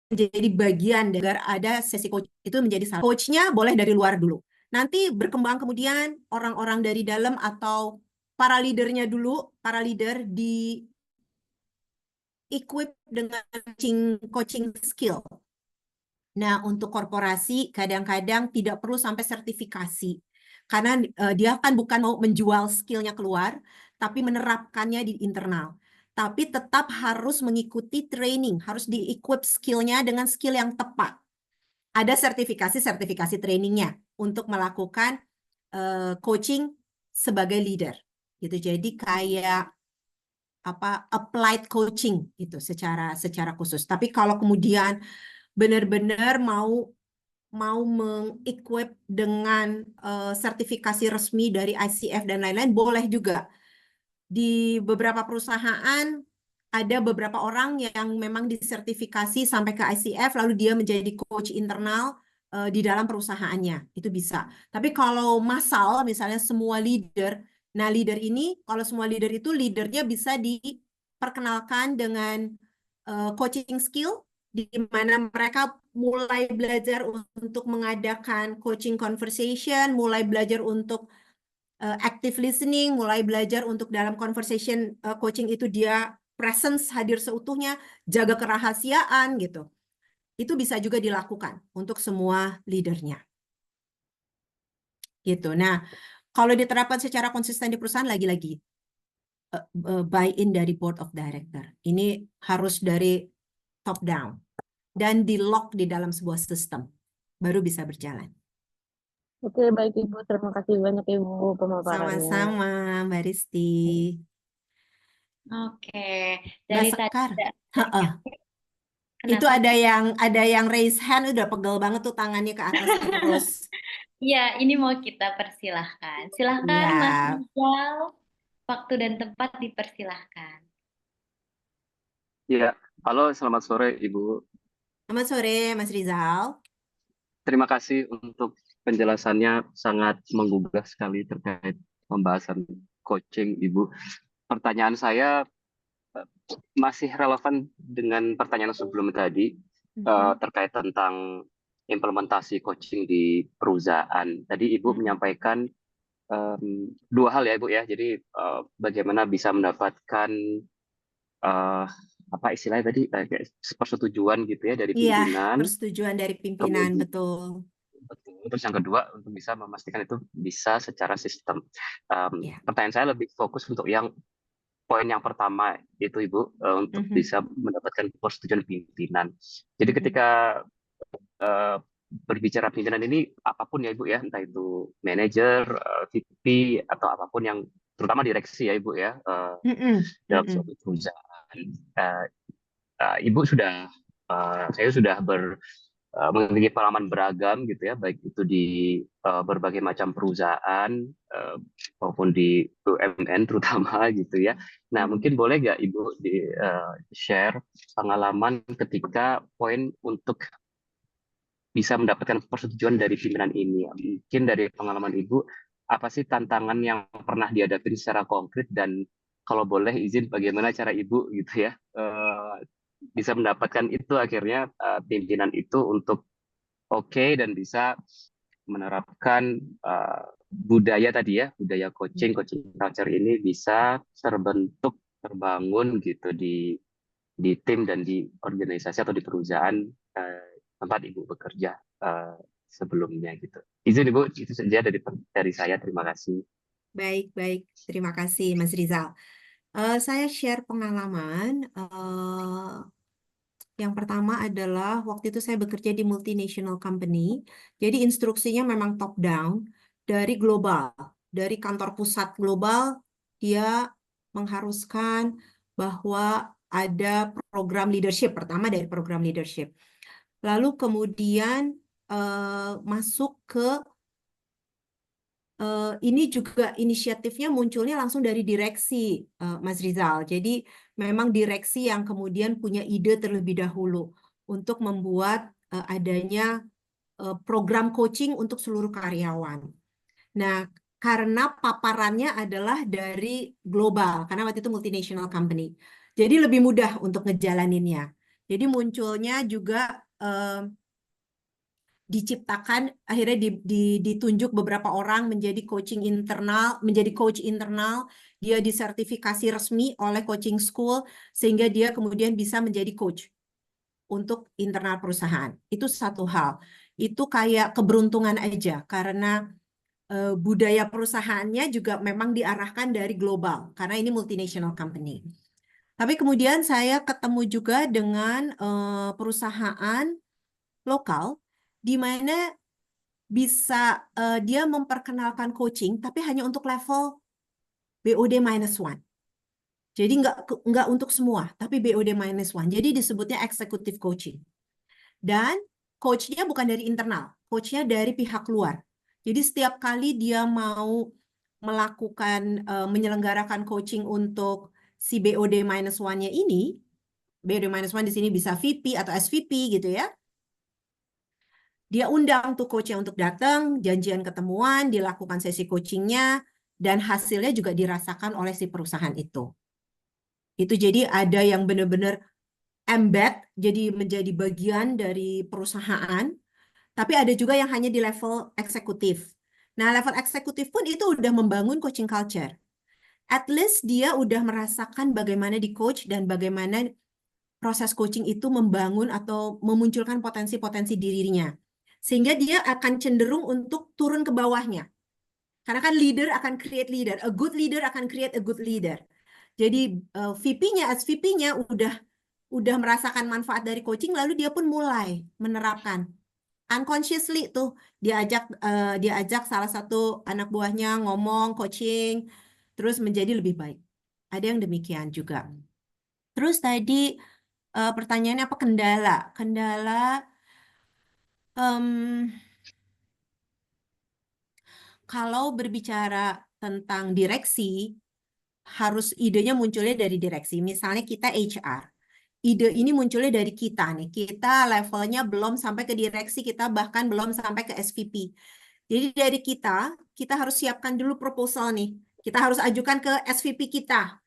Menjadi bagian agar ada sesi coach itu menjadi salah. Coachnya boleh dari luar dulu. Nanti berkembang kemudian orang-orang dari dalam atau para leadernya dulu, para leader di equip dengan coaching skill. Nah, untuk korporasi kadang-kadang tidak perlu sampai sertifikasi. Karena dia kan bukan mau menjual skillnya keluar, tapi menerapkannya di internal. Tapi tetap harus mengikuti training, harus di-equip skillnya dengan skill yang tepat. Ada sertifikasi trainingnya untuk melakukan coaching sebagai leader gitu. Jadi kayak applied coaching itu secara khusus. Tapi kalau kemudian benar-benar mau mengequip dengan sertifikasi resmi dari ICF dan lain-lain, boleh juga. Di beberapa perusahaan ada beberapa orang yang memang disertifikasi sampai ke ICF, lalu dia menjadi coach internal di dalam perusahaannya, itu bisa. Tapi kalau massal, misalnya semua leader, nah leader ini, kalau semua leader itu leadernya bisa diperkenalkan dengan coaching skill, di mana mereka mulai belajar untuk mengadakan coaching conversation, mulai belajar untuk active listening, mulai belajar untuk dalam conversation coaching itu dia presence, hadir seutuhnya, jaga kerahasiaan gitu. Itu bisa juga dilakukan untuk semua leadernya. Gitu. Nah, kalau diterapkan secara konsisten di perusahaan, lagi-lagi buy-in dari board of director. Ini harus dari top down dan di-lock di dalam sebuah sistem, baru bisa berjalan. Oke, baik Ibu. Terima kasih banyak Ibu pemaparannya. Sama-sama, Mbak Risti. Oke, Mbak dari tadi Sekar. ada Heeh. Itu kenapa? ada yang raise hand, udah pegel banget tuh tangannya ke atas terus. Ya, ini mau kita persilahkan. Silahkan Mas Ya, Rizal, waktu dan tempat dipersilahkan. Ya, halo, selamat sore Ibu. selamat sore Mas Rizal. Terima kasih untuk penjelasannya, sangat menggugah sekali terkait pembahasan coaching Ibu. Pertanyaan saya masih relevan dengan pertanyaan sebelum tadi terkait tentang implementasi coaching di perusahaan. Tadi Ibu menyampaikan dua hal ya Ibu ya. Jadi bagaimana bisa mendapatkan apa istilahnya tadi kayak persetujuan gitu ya dari Iya, pimpinan. persetujuan dari pimpinan, Kemudian- betul. Betul. Terus yang kedua untuk bisa memastikan itu bisa secara sistem. Ya. Pertanyaan saya lebih fokus untuk yang poin yang pertama itu Ibu untuk bisa mendapatkan persetujuan pimpinan. Jadi ketika berbicara pimpinan ini apapun ya Ibu ya, entah itu manajer, VP atau apapun yang terutama direksi ya Ibu ya dalam suatu perusahaan. Ibu sudah saya sudah memiliki pengalaman beragam gitu ya, baik itu di berbagai macam perusahaan maupun di BUMN terutama gitu ya. Nah, mungkin boleh nggak Ibu share pengalaman ketika poin untuk bisa mendapatkan persetujuan dari pimpinan ini? Mungkin dari pengalaman Ibu, apa sih tantangan yang pernah dihadapi secara konkret, dan kalau boleh izin bagaimana cara Ibu gitu ya bisa mendapatkan itu akhirnya pimpinan itu untuk oke dan bisa menerapkan budaya tadi ya, budaya coaching culture ini bisa terbangun gitu di tim dan di organisasi atau di perusahaan tempat Ibu bekerja sebelumnya gitu. Izin Ibu, itu saja dari saya. Terima kasih. Baik. Terima kasih Mas Rizal. Saya share pengalaman. Yang pertama adalah waktu itu saya bekerja di multinational company. Jadi instruksinya memang top down dari global, dari kantor pusat global. Dia mengharuskan bahwa ada program leadership, pertama dari program leadership. Lalu kemudian masuk ke ini juga inisiatifnya munculnya langsung dari direksi, Mas Rizal. Jadi memang direksi yang kemudian punya ide terlebih dahulu untuk membuat adanya program coaching untuk seluruh karyawan. Nah, karena paparannya adalah dari global, karena waktu itu multinational company. Jadi lebih mudah untuk ngejalaninnya. Jadi munculnya juga diciptakan, akhirnya ditunjuk beberapa orang menjadi coach internal, dia disertifikasi resmi oleh coaching school, sehingga dia kemudian bisa menjadi coach untuk internal perusahaan. Itu satu hal. Itu kayak keberuntungan aja, karena budaya perusahaannya juga memang diarahkan dari global, karena ini multinational company. Tapi kemudian saya ketemu juga dengan perusahaan lokal, di mana bisa dia memperkenalkan coaching, tapi hanya untuk level BOD-1. Jadi nggak untuk semua, tapi BOD-1. Jadi disebutnya executive coaching. Dan coachnya bukan dari internal, coachnya dari pihak luar. Jadi setiap kali dia mau melakukan menyelenggarakan coaching untuk si BOD-1-nya ini, BOD-1 di sini bisa VP atau SVP gitu ya. Dia undang tuh coachnya untuk datang, janjian ketemuan, dilakukan sesi coachingnya, dan hasilnya juga dirasakan oleh si perusahaan itu. Itu jadi ada yang benar-benar embed, jadi menjadi bagian dari perusahaan, tapi ada juga yang hanya di level eksekutif. Nah, level eksekutif pun itu udah membangun coaching culture. At least dia udah merasakan bagaimana di coach dan bagaimana proses coaching itu membangun atau memunculkan potensi-potensi dirinya. Sehingga dia akan cenderung untuk turun ke bawahnya. Karena kan leader akan create leader. A good leader akan create a good leader. Jadi VP-nya, SVP-nya udah merasakan manfaat dari coaching, lalu dia pun mulai menerapkan. Unconsciously tuh diajak salah satu anak buahnya ngomong coaching, terus menjadi lebih baik. Ada yang demikian juga. Terus tadi pertanyaannya apa kendala? Kendala kalau berbicara tentang direksi, harus idenya munculnya dari direksi. Misalnya kita HR. Ide ini munculnya dari kita nih. Kita levelnya belum sampai ke direksi, kita bahkan belum sampai ke SVP. Jadi dari kita harus siapkan dulu proposal nih. Kita harus ajukan ke SVP kita.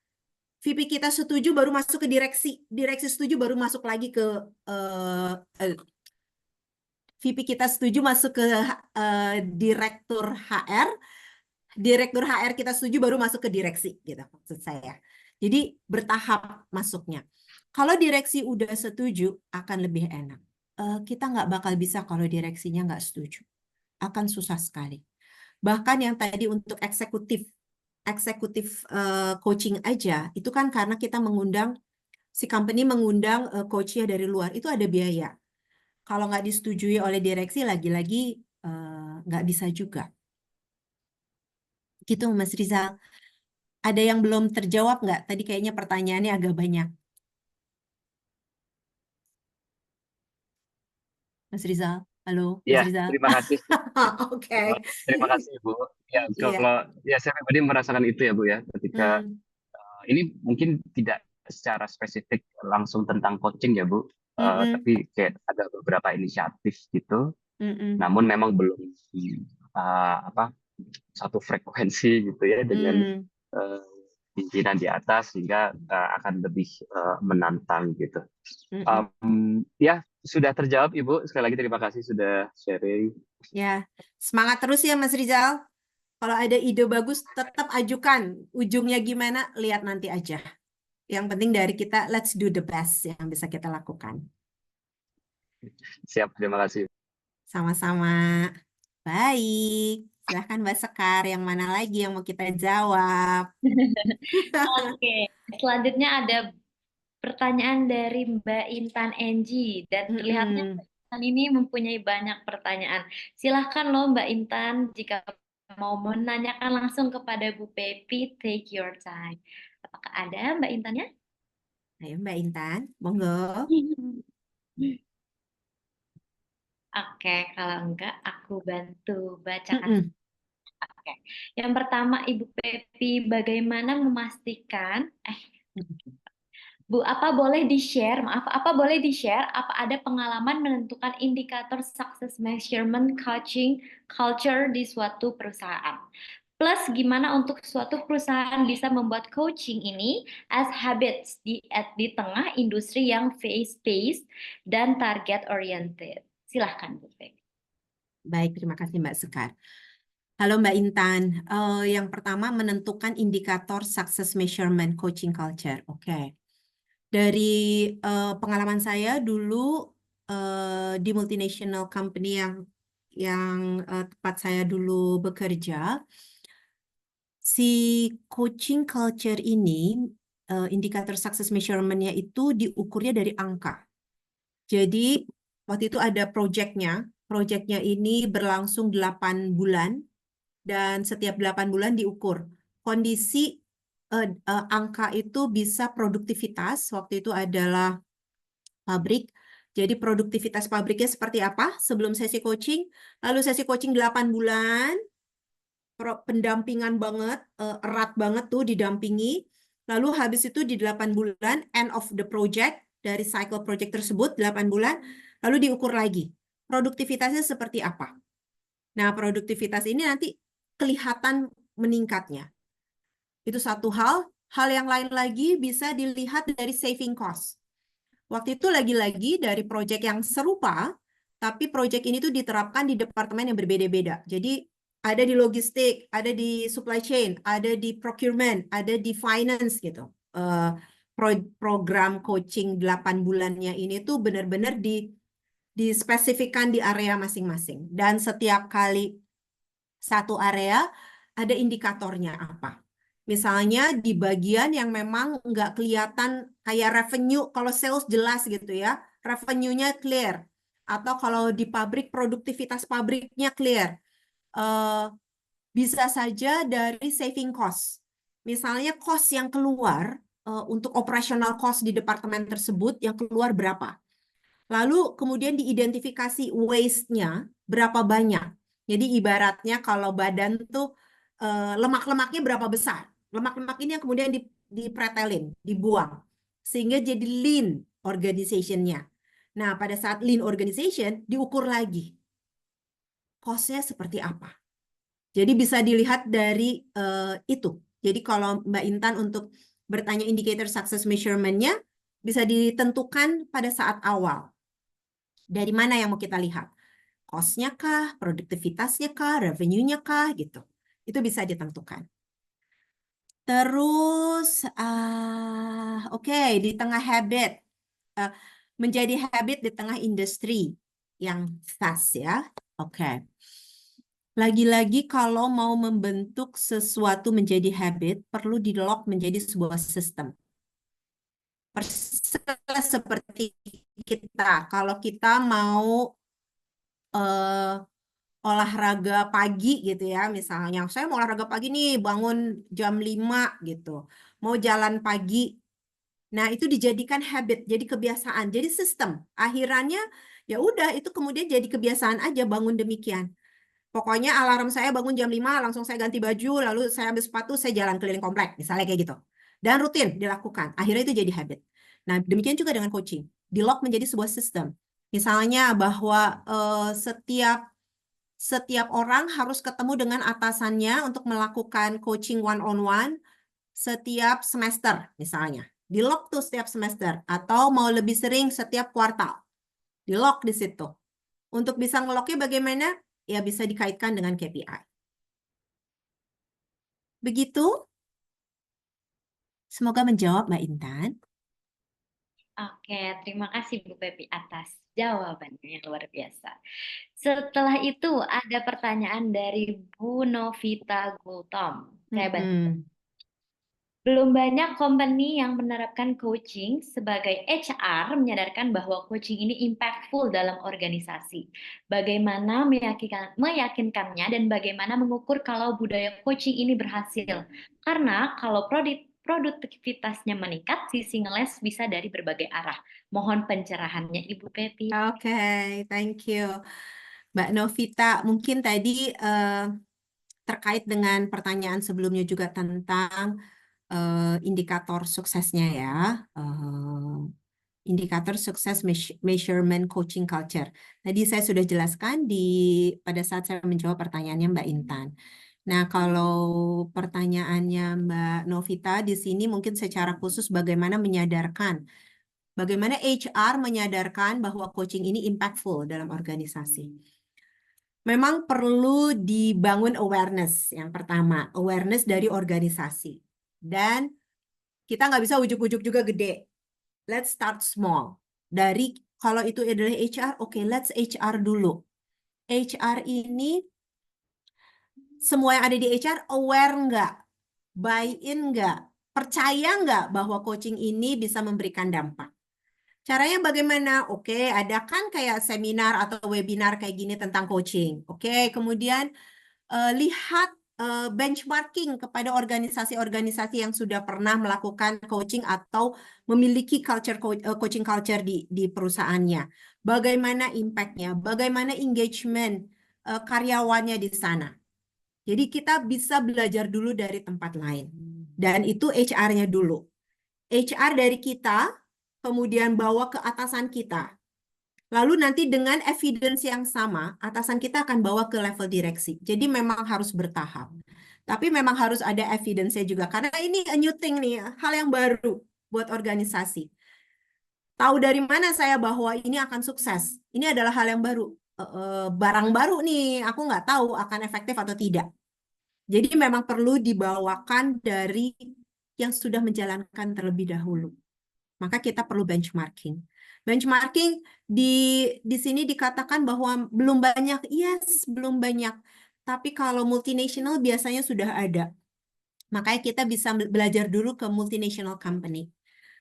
VP kita setuju baru masuk ke direksi. Direksi setuju baru masuk lagi ke VP kita setuju masuk ke direktur HR. Direktur HR kita setuju baru masuk ke direksi, gitu maksud saya. Jadi bertahap masuknya. Kalau direksi udah setuju, akan lebih enak. Kita nggak bakal bisa kalau direksinya nggak setuju. Akan susah sekali. Bahkan yang tadi untuk eksekutif coaching aja, itu kan karena kita mengundang, si company mengundang coachnya dari luar, itu ada biaya. Kalau nggak disetujui oleh direksi, lagi-lagi nggak bisa juga. Gitu Mas Rizal. Ada yang belum terjawab nggak? Tadi kayaknya pertanyaannya agak banyak. Mas Rizal, halo Mas Ya, Rizal. terima kasih. Oke. Terima kasih Bu. Ya, Iya. kalau ya saya pribadi merasakan itu ya Bu ya, ketika ini mungkin tidak secara spesifik langsung tentang coaching ya Bu, tapi kayak ada beberapa inisiatif gitu, namun memang belum satu frekuensi gitu ya dengan pimpinan di atas, sehingga akan lebih menantang gitu. Ya, sudah terjawab Ibu. Sekali lagi terima kasih sudah sharing. Ya, semangat terus ya Mas Rizal. Kalau ada ide bagus, tetap ajukan. Ujungnya gimana, lihat nanti aja. Yang penting dari kita, let's do the best yang bisa kita lakukan. Siap, terima kasih. Sama-sama. Baik. Silahkan Mbak Sekar, yang mana lagi yang mau kita jawab? Oke, selanjutnya ada pertanyaan dari Mbak Intan Enji, dan terlihatnya Mbak Intan ini mempunyai banyak pertanyaan. Silahkan loh Mbak Intan, jika mau menanyakan langsung kepada Bu Pepi, take your time. Apakah ada Mbak Intannya? Ayo Mbak Intan, monggo. Oke, kalau enggak aku bantu bacakan. Oke. Yang pertama, Ibu Pepi, bagaimana memastikan Bu, apa boleh di-share? Maaf, apa boleh di-share? Apa ada pengalaman menentukan indikator success measurement coaching culture di suatu perusahaan? Plus, gimana untuk suatu perusahaan bisa membuat coaching ini as habits di tengah industri yang fast-paced dan target-oriented? Silahkan, Bu Pepi. Baik, terima kasih Mbak Sekar. Halo Mbak Intan. Yang pertama, menentukan indikator success measurement coaching culture. Oke. Dari pengalaman saya dulu di multinational company yang tempat saya dulu bekerja, si coaching culture ini, indikator success measurement-nya itu diukurnya dari angka. Jadi waktu itu ada project-nya, Proyeknya ini berlangsung 8 bulan dan setiap 8 bulan diukur. Kondisi angka itu bisa produktivitas, waktu itu adalah pabrik. Jadi produktivitas pabriknya seperti apa sebelum sesi coaching, lalu sesi coaching 8 bulan, pendampingan banget, erat banget tuh didampingi. Lalu habis itu di 8 bulan, end of the project, dari cycle project tersebut 8 bulan, lalu diukur lagi. Produktivitasnya seperti apa? Nah, produktivitas ini nanti kelihatan meningkatnya. Itu satu hal. Hal yang lain lagi bisa dilihat dari saving cost. Waktu itu lagi-lagi dari proyek yang serupa, tapi proyek ini tuh diterapkan di departemen yang berbeda-beda. Jadi ada di logistik, ada di supply chain, ada di procurement, ada di finance gitu. Program coaching 8 bulannya ini tuh benar-benar dispesifikkan di area masing-masing. Dan setiap kali satu area ada indikatornya apa. Misalnya di bagian yang memang nggak kelihatan kayak revenue, kalau sales jelas gitu ya, revenue-nya clear. Atau kalau di pabrik, produktivitas pabriknya clear. Bisa saja dari saving cost. Misalnya cost yang keluar untuk operational cost di departemen tersebut yang keluar berapa. Lalu kemudian diidentifikasi waste-nya berapa banyak. Jadi ibaratnya kalau badan tuh lemak-lemaknya berapa besar. Lemak-lemak ini yang kemudian dipretelin, dibuang. Sehingga jadi lean organization-nya. Nah, pada saat lean organization, diukur lagi. Cost-nya seperti apa. Jadi bisa dilihat dari itu. Jadi kalau Mbak Intan untuk bertanya indicator success measurement-nya, bisa ditentukan pada saat awal. Dari mana yang mau kita lihat? Cost-nya kah, produktivitasnya kah, revenue-nya kah, gitu. Itu bisa ditentukan. Terus, oke, di tengah habit, menjadi habit di tengah industri yang fast ya. Oke. Lagi-lagi kalau mau membentuk sesuatu menjadi habit, perlu di-lock menjadi sebuah sistem. Seperti kita, kalau kita mau olahraga pagi gitu ya, misalnya saya mau olahraga pagi nih, bangun jam 5 gitu, mau jalan pagi. Nah, itu dijadikan habit, jadi kebiasaan, jadi sistem. Akhirannya ya udah itu kemudian jadi kebiasaan aja bangun demikian. Pokoknya alarm saya bangun jam 5, langsung saya ganti baju, lalu saya ambil sepatu, saya jalan keliling komplek, misalnya kayak gitu. Dan rutin dilakukan. Akhirnya itu jadi habit. Nah, demikian juga dengan coaching. Di-lock menjadi sebuah sistem. Misalnya bahwa setiap orang harus ketemu dengan atasannya untuk melakukan coaching one-on-one setiap semester, misalnya. Di-lock tuh setiap semester. Atau mau lebih sering setiap kuartal. Di-lock di situ. Untuk bisa nge-locknya bagaimana? Ya bisa dikaitkan dengan KPI. Begitu? Semoga menjawab Mbak Intan. Oke, terima kasih Bu Pepi atas jawabannya yang luar biasa. Setelah itu ada pertanyaan dari Bu Novita Gultom. Saya bantu. Belum banyak company yang menerapkan coaching sebagai HR menyadarkan bahwa coaching ini impactful dalam organisasi. Bagaimana meyakinkannya dan bagaimana mengukur kalau budaya coaching ini berhasil. Karena kalau produktivitasnya meningkat, sisi ngeles bisa dari berbagai arah. Mohon pencerahannya Ibu Pepi. Oke, thank you. Mbak Novita, mungkin tadi terkait dengan pertanyaan sebelumnya juga tentang indikator suksesnya ya, indikator sukses measurement coaching culture. Tadi saya sudah jelaskan pada saat saya menjawab pertanyaannya Mbak Intan. Nah, kalau pertanyaannya Mbak Novita di sini mungkin secara khusus bagaimana bagaimana HR menyadarkan bahwa coaching ini impactful dalam organisasi. Memang perlu dibangun awareness yang pertama, awareness dari organisasi. Dan kita nggak bisa ujuk-ujuk juga gede. Let's start small. Kalau itu adalah HR, oke, let's HR dulu. HR ini, semua yang ada di HR aware nggak? Buy-in nggak? Percaya nggak bahwa coaching ini bisa memberikan dampak? Caranya bagaimana? Oke, ada kan kayak seminar atau webinar kayak gini tentang coaching. Oke, kemudian lihat benchmarking kepada organisasi-organisasi yang sudah pernah melakukan coaching atau memiliki coaching culture di perusahaannya. Bagaimana impact-nya, bagaimana engagement karyawannya di sana. Jadi kita bisa belajar dulu dari tempat lain. Dan itu HR-nya dulu. HR dari kita, kemudian bawa ke atasan kita. Lalu nanti dengan evidence yang sama, atasan kita akan bawa ke level direksi. Jadi memang harus bertahap. Tapi memang harus ada evidence-nya juga. Karena ini a new thing nih, hal yang baru buat organisasi. Tahu dari mana saya bahwa ini akan sukses? Ini adalah hal yang baru. Barang baru nih, aku nggak tahu akan efektif atau tidak. Jadi memang perlu dibawakan dari yang sudah menjalankan terlebih dahulu. Maka kita perlu benchmarking. Benchmarking di sini dikatakan bahwa belum banyak. Yes, belum banyak. Tapi kalau multinational biasanya sudah ada. Makanya kita bisa belajar dulu ke multinational company.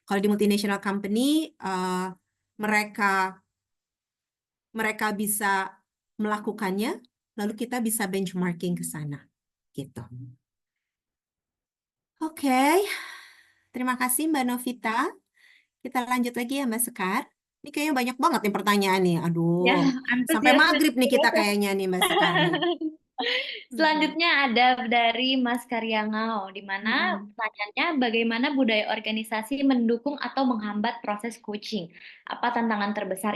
Kalau di multinational company, mereka bisa melakukannya, lalu kita bisa benchmarking ke sana. Gitu. Oke. Terima kasih Mbak Novita. Kita lanjut lagi ya Mbak Sekar. Ini kayaknya banyak banget nih pertanyaan nih. Ya, Aduh, sampai antusias maghrib nih kita kayaknya nih Mbak Sekar nih. Selanjutnya ada dari Mas Karyangau, di mana pertanyaannya bagaimana budaya organisasi mendukung atau menghambat proses coaching? Apa tantangan terbesar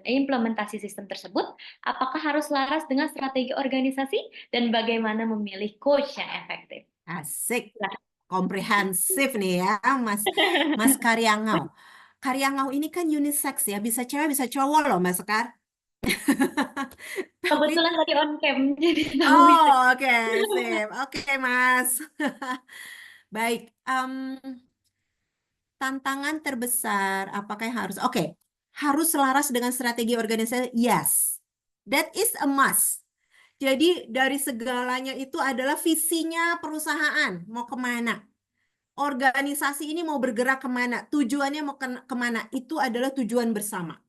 implementasi sistem tersebut? Apakah harus laras dengan strategi organisasi? Dan bagaimana memilih coach yang efektif? Asik, Nah, komprehensif nih ya Mas Karyangau. Karyangau ini kan unisex ya, bisa cewek bisa cowok loh Mbak Sekar. Tapi kebetulan tadi on cam, jadi tahu bisa. oh oke, sip. Oke Mas. Baik, tantangan terbesar apakah yang harus? Oke, harus selaras dengan strategi organisasi. Yes, that is a must. Jadi dari segalanya itu adalah visinya perusahaan mau kemana, organisasi ini mau bergerak kemana, tujuannya mau kemana, itu adalah tujuan bersama.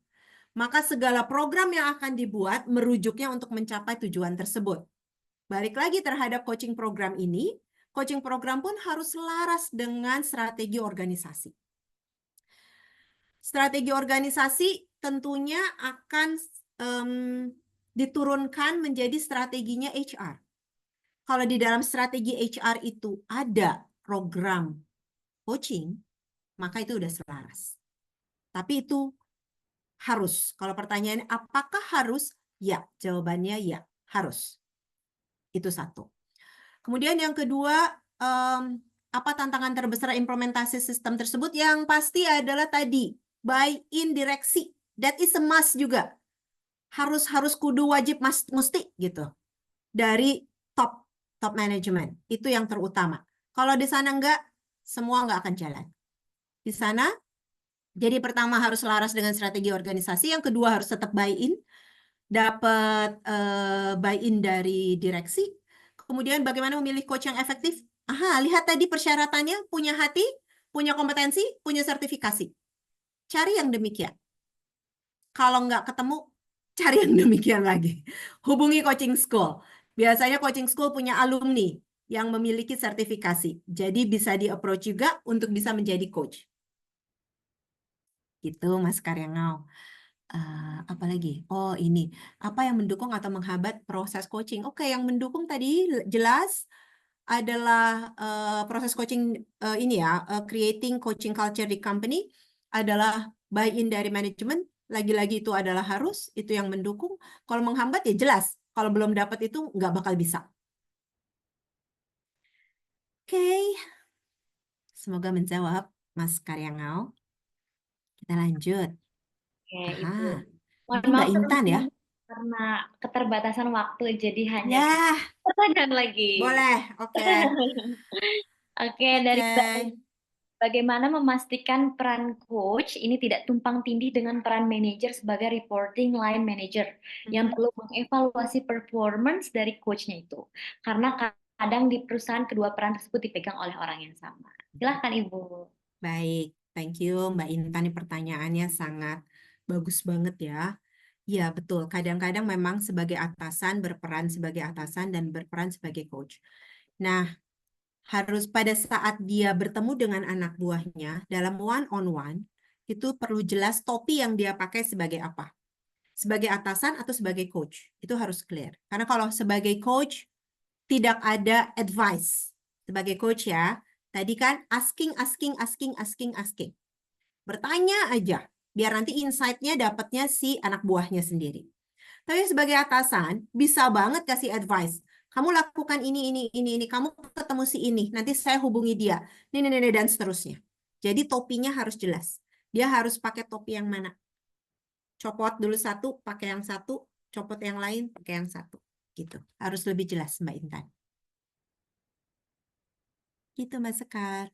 Maka segala program yang akan dibuat merujuknya untuk mencapai tujuan tersebut. Balik lagi terhadap coaching program ini, coaching program pun harus selaras dengan strategi organisasi. Strategi organisasi tentunya akan diturunkan menjadi strateginya HR. Kalau di dalam strategi HR itu ada program coaching, maka itu udah selaras. Tapi itu harus. Kalau pertanyaannya apakah harus? Ya, jawabannya ya, harus. Itu satu. Kemudian yang kedua, apa tantangan terbesar implementasi sistem tersebut? Yang pasti adalah tadi, buy-in direksi. That is a must juga. Harus kudu wajib mesti gitu. Dari top management. Itu yang terutama. Kalau di sana enggak, semua enggak akan jalan. Di sana, jadi pertama harus selaras dengan strategi organisasi. Yang kedua harus tetap buy-in. Dapat buy-in dari direksi. Kemudian bagaimana memilih coach yang efektif? Lihat tadi persyaratannya, punya hati, punya kompetensi, punya sertifikasi. Cari yang demikian. Kalau nggak ketemu, cari yang demikian lagi. Hubungi coaching school. Biasanya coaching school punya alumni yang memiliki sertifikasi. Jadi bisa di-approach juga untuk bisa menjadi coach. Gitu Mas Karyangau. Apa lagi? Oh ini, apa yang mendukung atau menghambat proses coaching? Oke, yang mendukung tadi jelas adalah proses coaching ini ya, creating coaching culture di company adalah buy-in dari manajemen. Lagi-lagi itu adalah harus, itu yang mendukung. Kalau menghambat ya jelas, kalau belum dapat itu nggak bakal bisa. Oke, semoga menjawab Mas Karyangau. Kita lanjut. Oke, Ibu. Mohon Ini maaf Mbak Intan ya. karena keterbatasan waktu, jadi hanya Ya, pertanyaan lagi. boleh. Oke. Oke, dari bagaimana memastikan peran coach ini tidak tumpang tindih dengan peran manajer sebagai reporting line manager yang perlu mengevaluasi performance dari coachnya itu. Karena kadang di perusahaan kedua peran tersebut dipegang oleh orang yang sama. Silahkan Ibu. Baik, Thank you Mbak Intan, ini pertanyaannya sangat bagus banget ya. Ya, betul. Kadang-kadang memang sebagai atasan berperan sebagai atasan dan berperan sebagai coach. Nah, harus pada saat dia bertemu dengan anak buahnya dalam one-on-one, itu perlu jelas topi yang dia pakai sebagai apa. Sebagai atasan atau sebagai coach. Itu harus clear. Karena kalau sebagai coach, tidak ada advice. Sebagai coach ya, tadi kan asking. Bertanya aja, biar nanti insight-nya dapatnya si anak buahnya sendiri. Tapi sebagai atasan, bisa banget kasih advice. Kamu lakukan ini. Kamu ketemu si ini, nanti saya hubungi dia. Ini, dan seterusnya. Jadi topinya harus jelas. Dia harus pakai topi yang mana. Copot dulu satu, pakai yang satu. Copot yang lain, pakai yang satu. Gitu. Harus lebih jelas, Mbak Intan. Gitu, Mbak Sekar.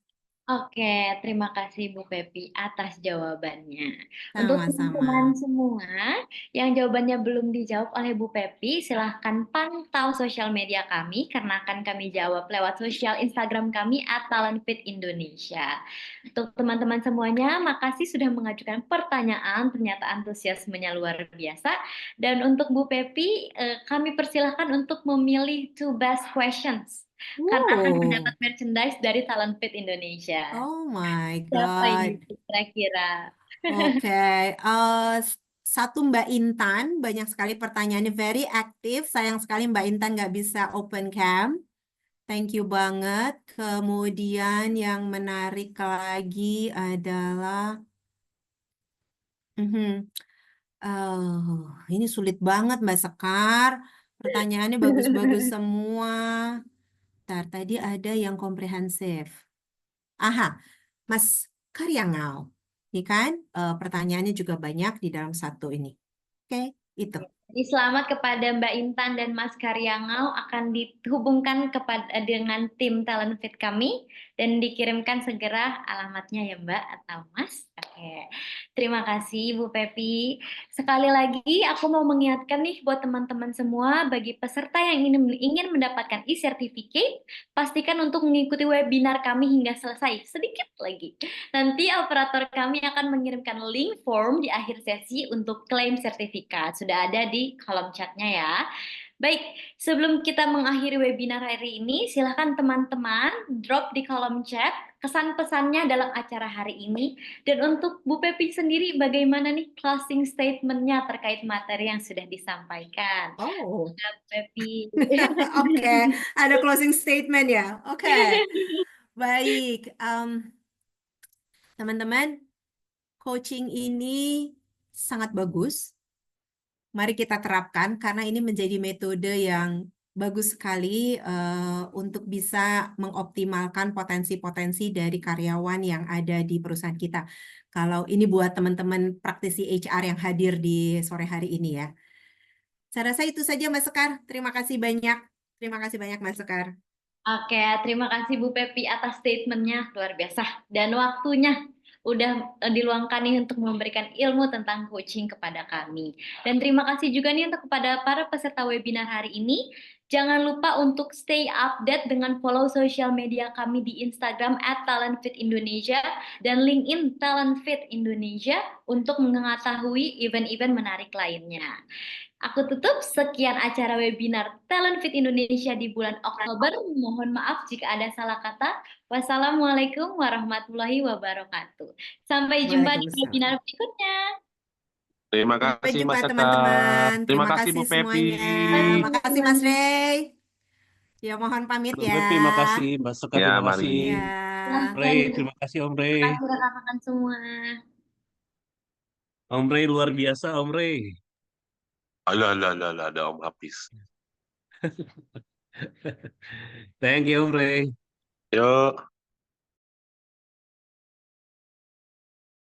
Oke, terima kasih Bu Pepi atas jawabannya. Untuk Sama-sama. teman-teman semua yang jawabannya belum dijawab oleh Bu Pepi, silahkan pantau sosial media kami karena akan kami jawab lewat sosial Instagram kami @talentfit_Indonesia. Untuk teman-teman semuanya, makasih sudah mengajukan pertanyaan, ternyata antusiasmenya luar biasa. Dan untuk Bu Pepi, kami persilahkan untuk memilih two best questions. Karena akan mendapat merchandise dari Talent Fit Indonesia. Oh my Siapa ini God. kira-kira? Oke, satu Mbak Intan, banyak sekali pertanyaannya, very aktif. Sayang sekali Mbak Intan nggak bisa open cam. Thank you banget. Kemudian yang menarik lagi adalah, ini sulit banget Mbak Sekar. Pertanyaannya bagus-bagus semua. Bentar, tadi ada yang komprehensif. Aha, Mas Karyangau. Ini kan pertanyaannya juga banyak di dalam satu ini. Oke, itu. Jadi selamat kepada Mbak Intan dan Mas Karyangau akan dihubungkan dengan tim Talent Fit kami dan dikirimkan segera alamatnya ya Mbak atau Mas. Oke. Terima kasih Bu Pepi. Sekali lagi aku mau mengingatkan nih buat teman-teman semua bagi peserta yang ingin mendapatkan e-certificate, pastikan untuk mengikuti webinar kami hingga selesai. Sedikit lagi. Nanti operator kami akan mengirimkan link form di akhir sesi untuk klaim sertifikat. Sudah ada di kolom chatnya ya. Baik, sebelum kita mengakhiri webinar hari ini, silahkan teman-teman drop di kolom chat kesan-pesannya dalam acara hari ini. Dan untuk Bu Pepi sendiri, bagaimana nih closing statement-nya terkait materi yang sudah disampaikan? Oh, Bu Pepi. oke. Ada closing statement ya. Oke, baik. Teman-teman, coaching ini sangat bagus. Mari kita terapkan karena ini menjadi metode yang bagus sekali untuk bisa mengoptimalkan potensi-potensi dari karyawan yang ada di perusahaan kita. Kalau ini buat teman-teman praktisi HR yang hadir di sore hari ini ya. Saya rasa itu saja Mas Sekar. Terima kasih banyak. Terima kasih banyak Mas Sekar. Oke, terima kasih Bu Pepi atas statementnya luar biasa dan waktunya udah diluangkan nih untuk memberikan ilmu tentang coaching kepada kami. Dan terima kasih juga nih untuk kepada para peserta webinar hari ini. Jangan lupa untuk stay update dengan follow sosial media kami di Instagram @talentfitindonesia dan LinkedIn Talent Fit Indonesia untuk mengetahui event-event menarik lainnya. Aku tutup sekian acara webinar Talent Fit Indonesia di bulan Oktober. Mohon maaf jika ada salah kata. Wassalamualaikum warahmatullahi wabarakatuh. Sampai jumpa di Waalaikumsalam. webinar berikutnya. Terima Sampai kasih jumpa Mas Sekar. teman-teman. Terima Terima kasih kasih Bu Pepi. semuanya. Makasih Mas Rey. Ya mohon pamit Bu ya. Pepi, makasih. Mbak Sekar, Ya, terima kasih. mari. Ya. Silahkan. Rey, terima kasih Om Rey. Terima kasih rekan-rekan semua. Om Rey luar biasa, Om Rey. Alah, ada Om Hafiz. Thank you, Om Rey. Yuk.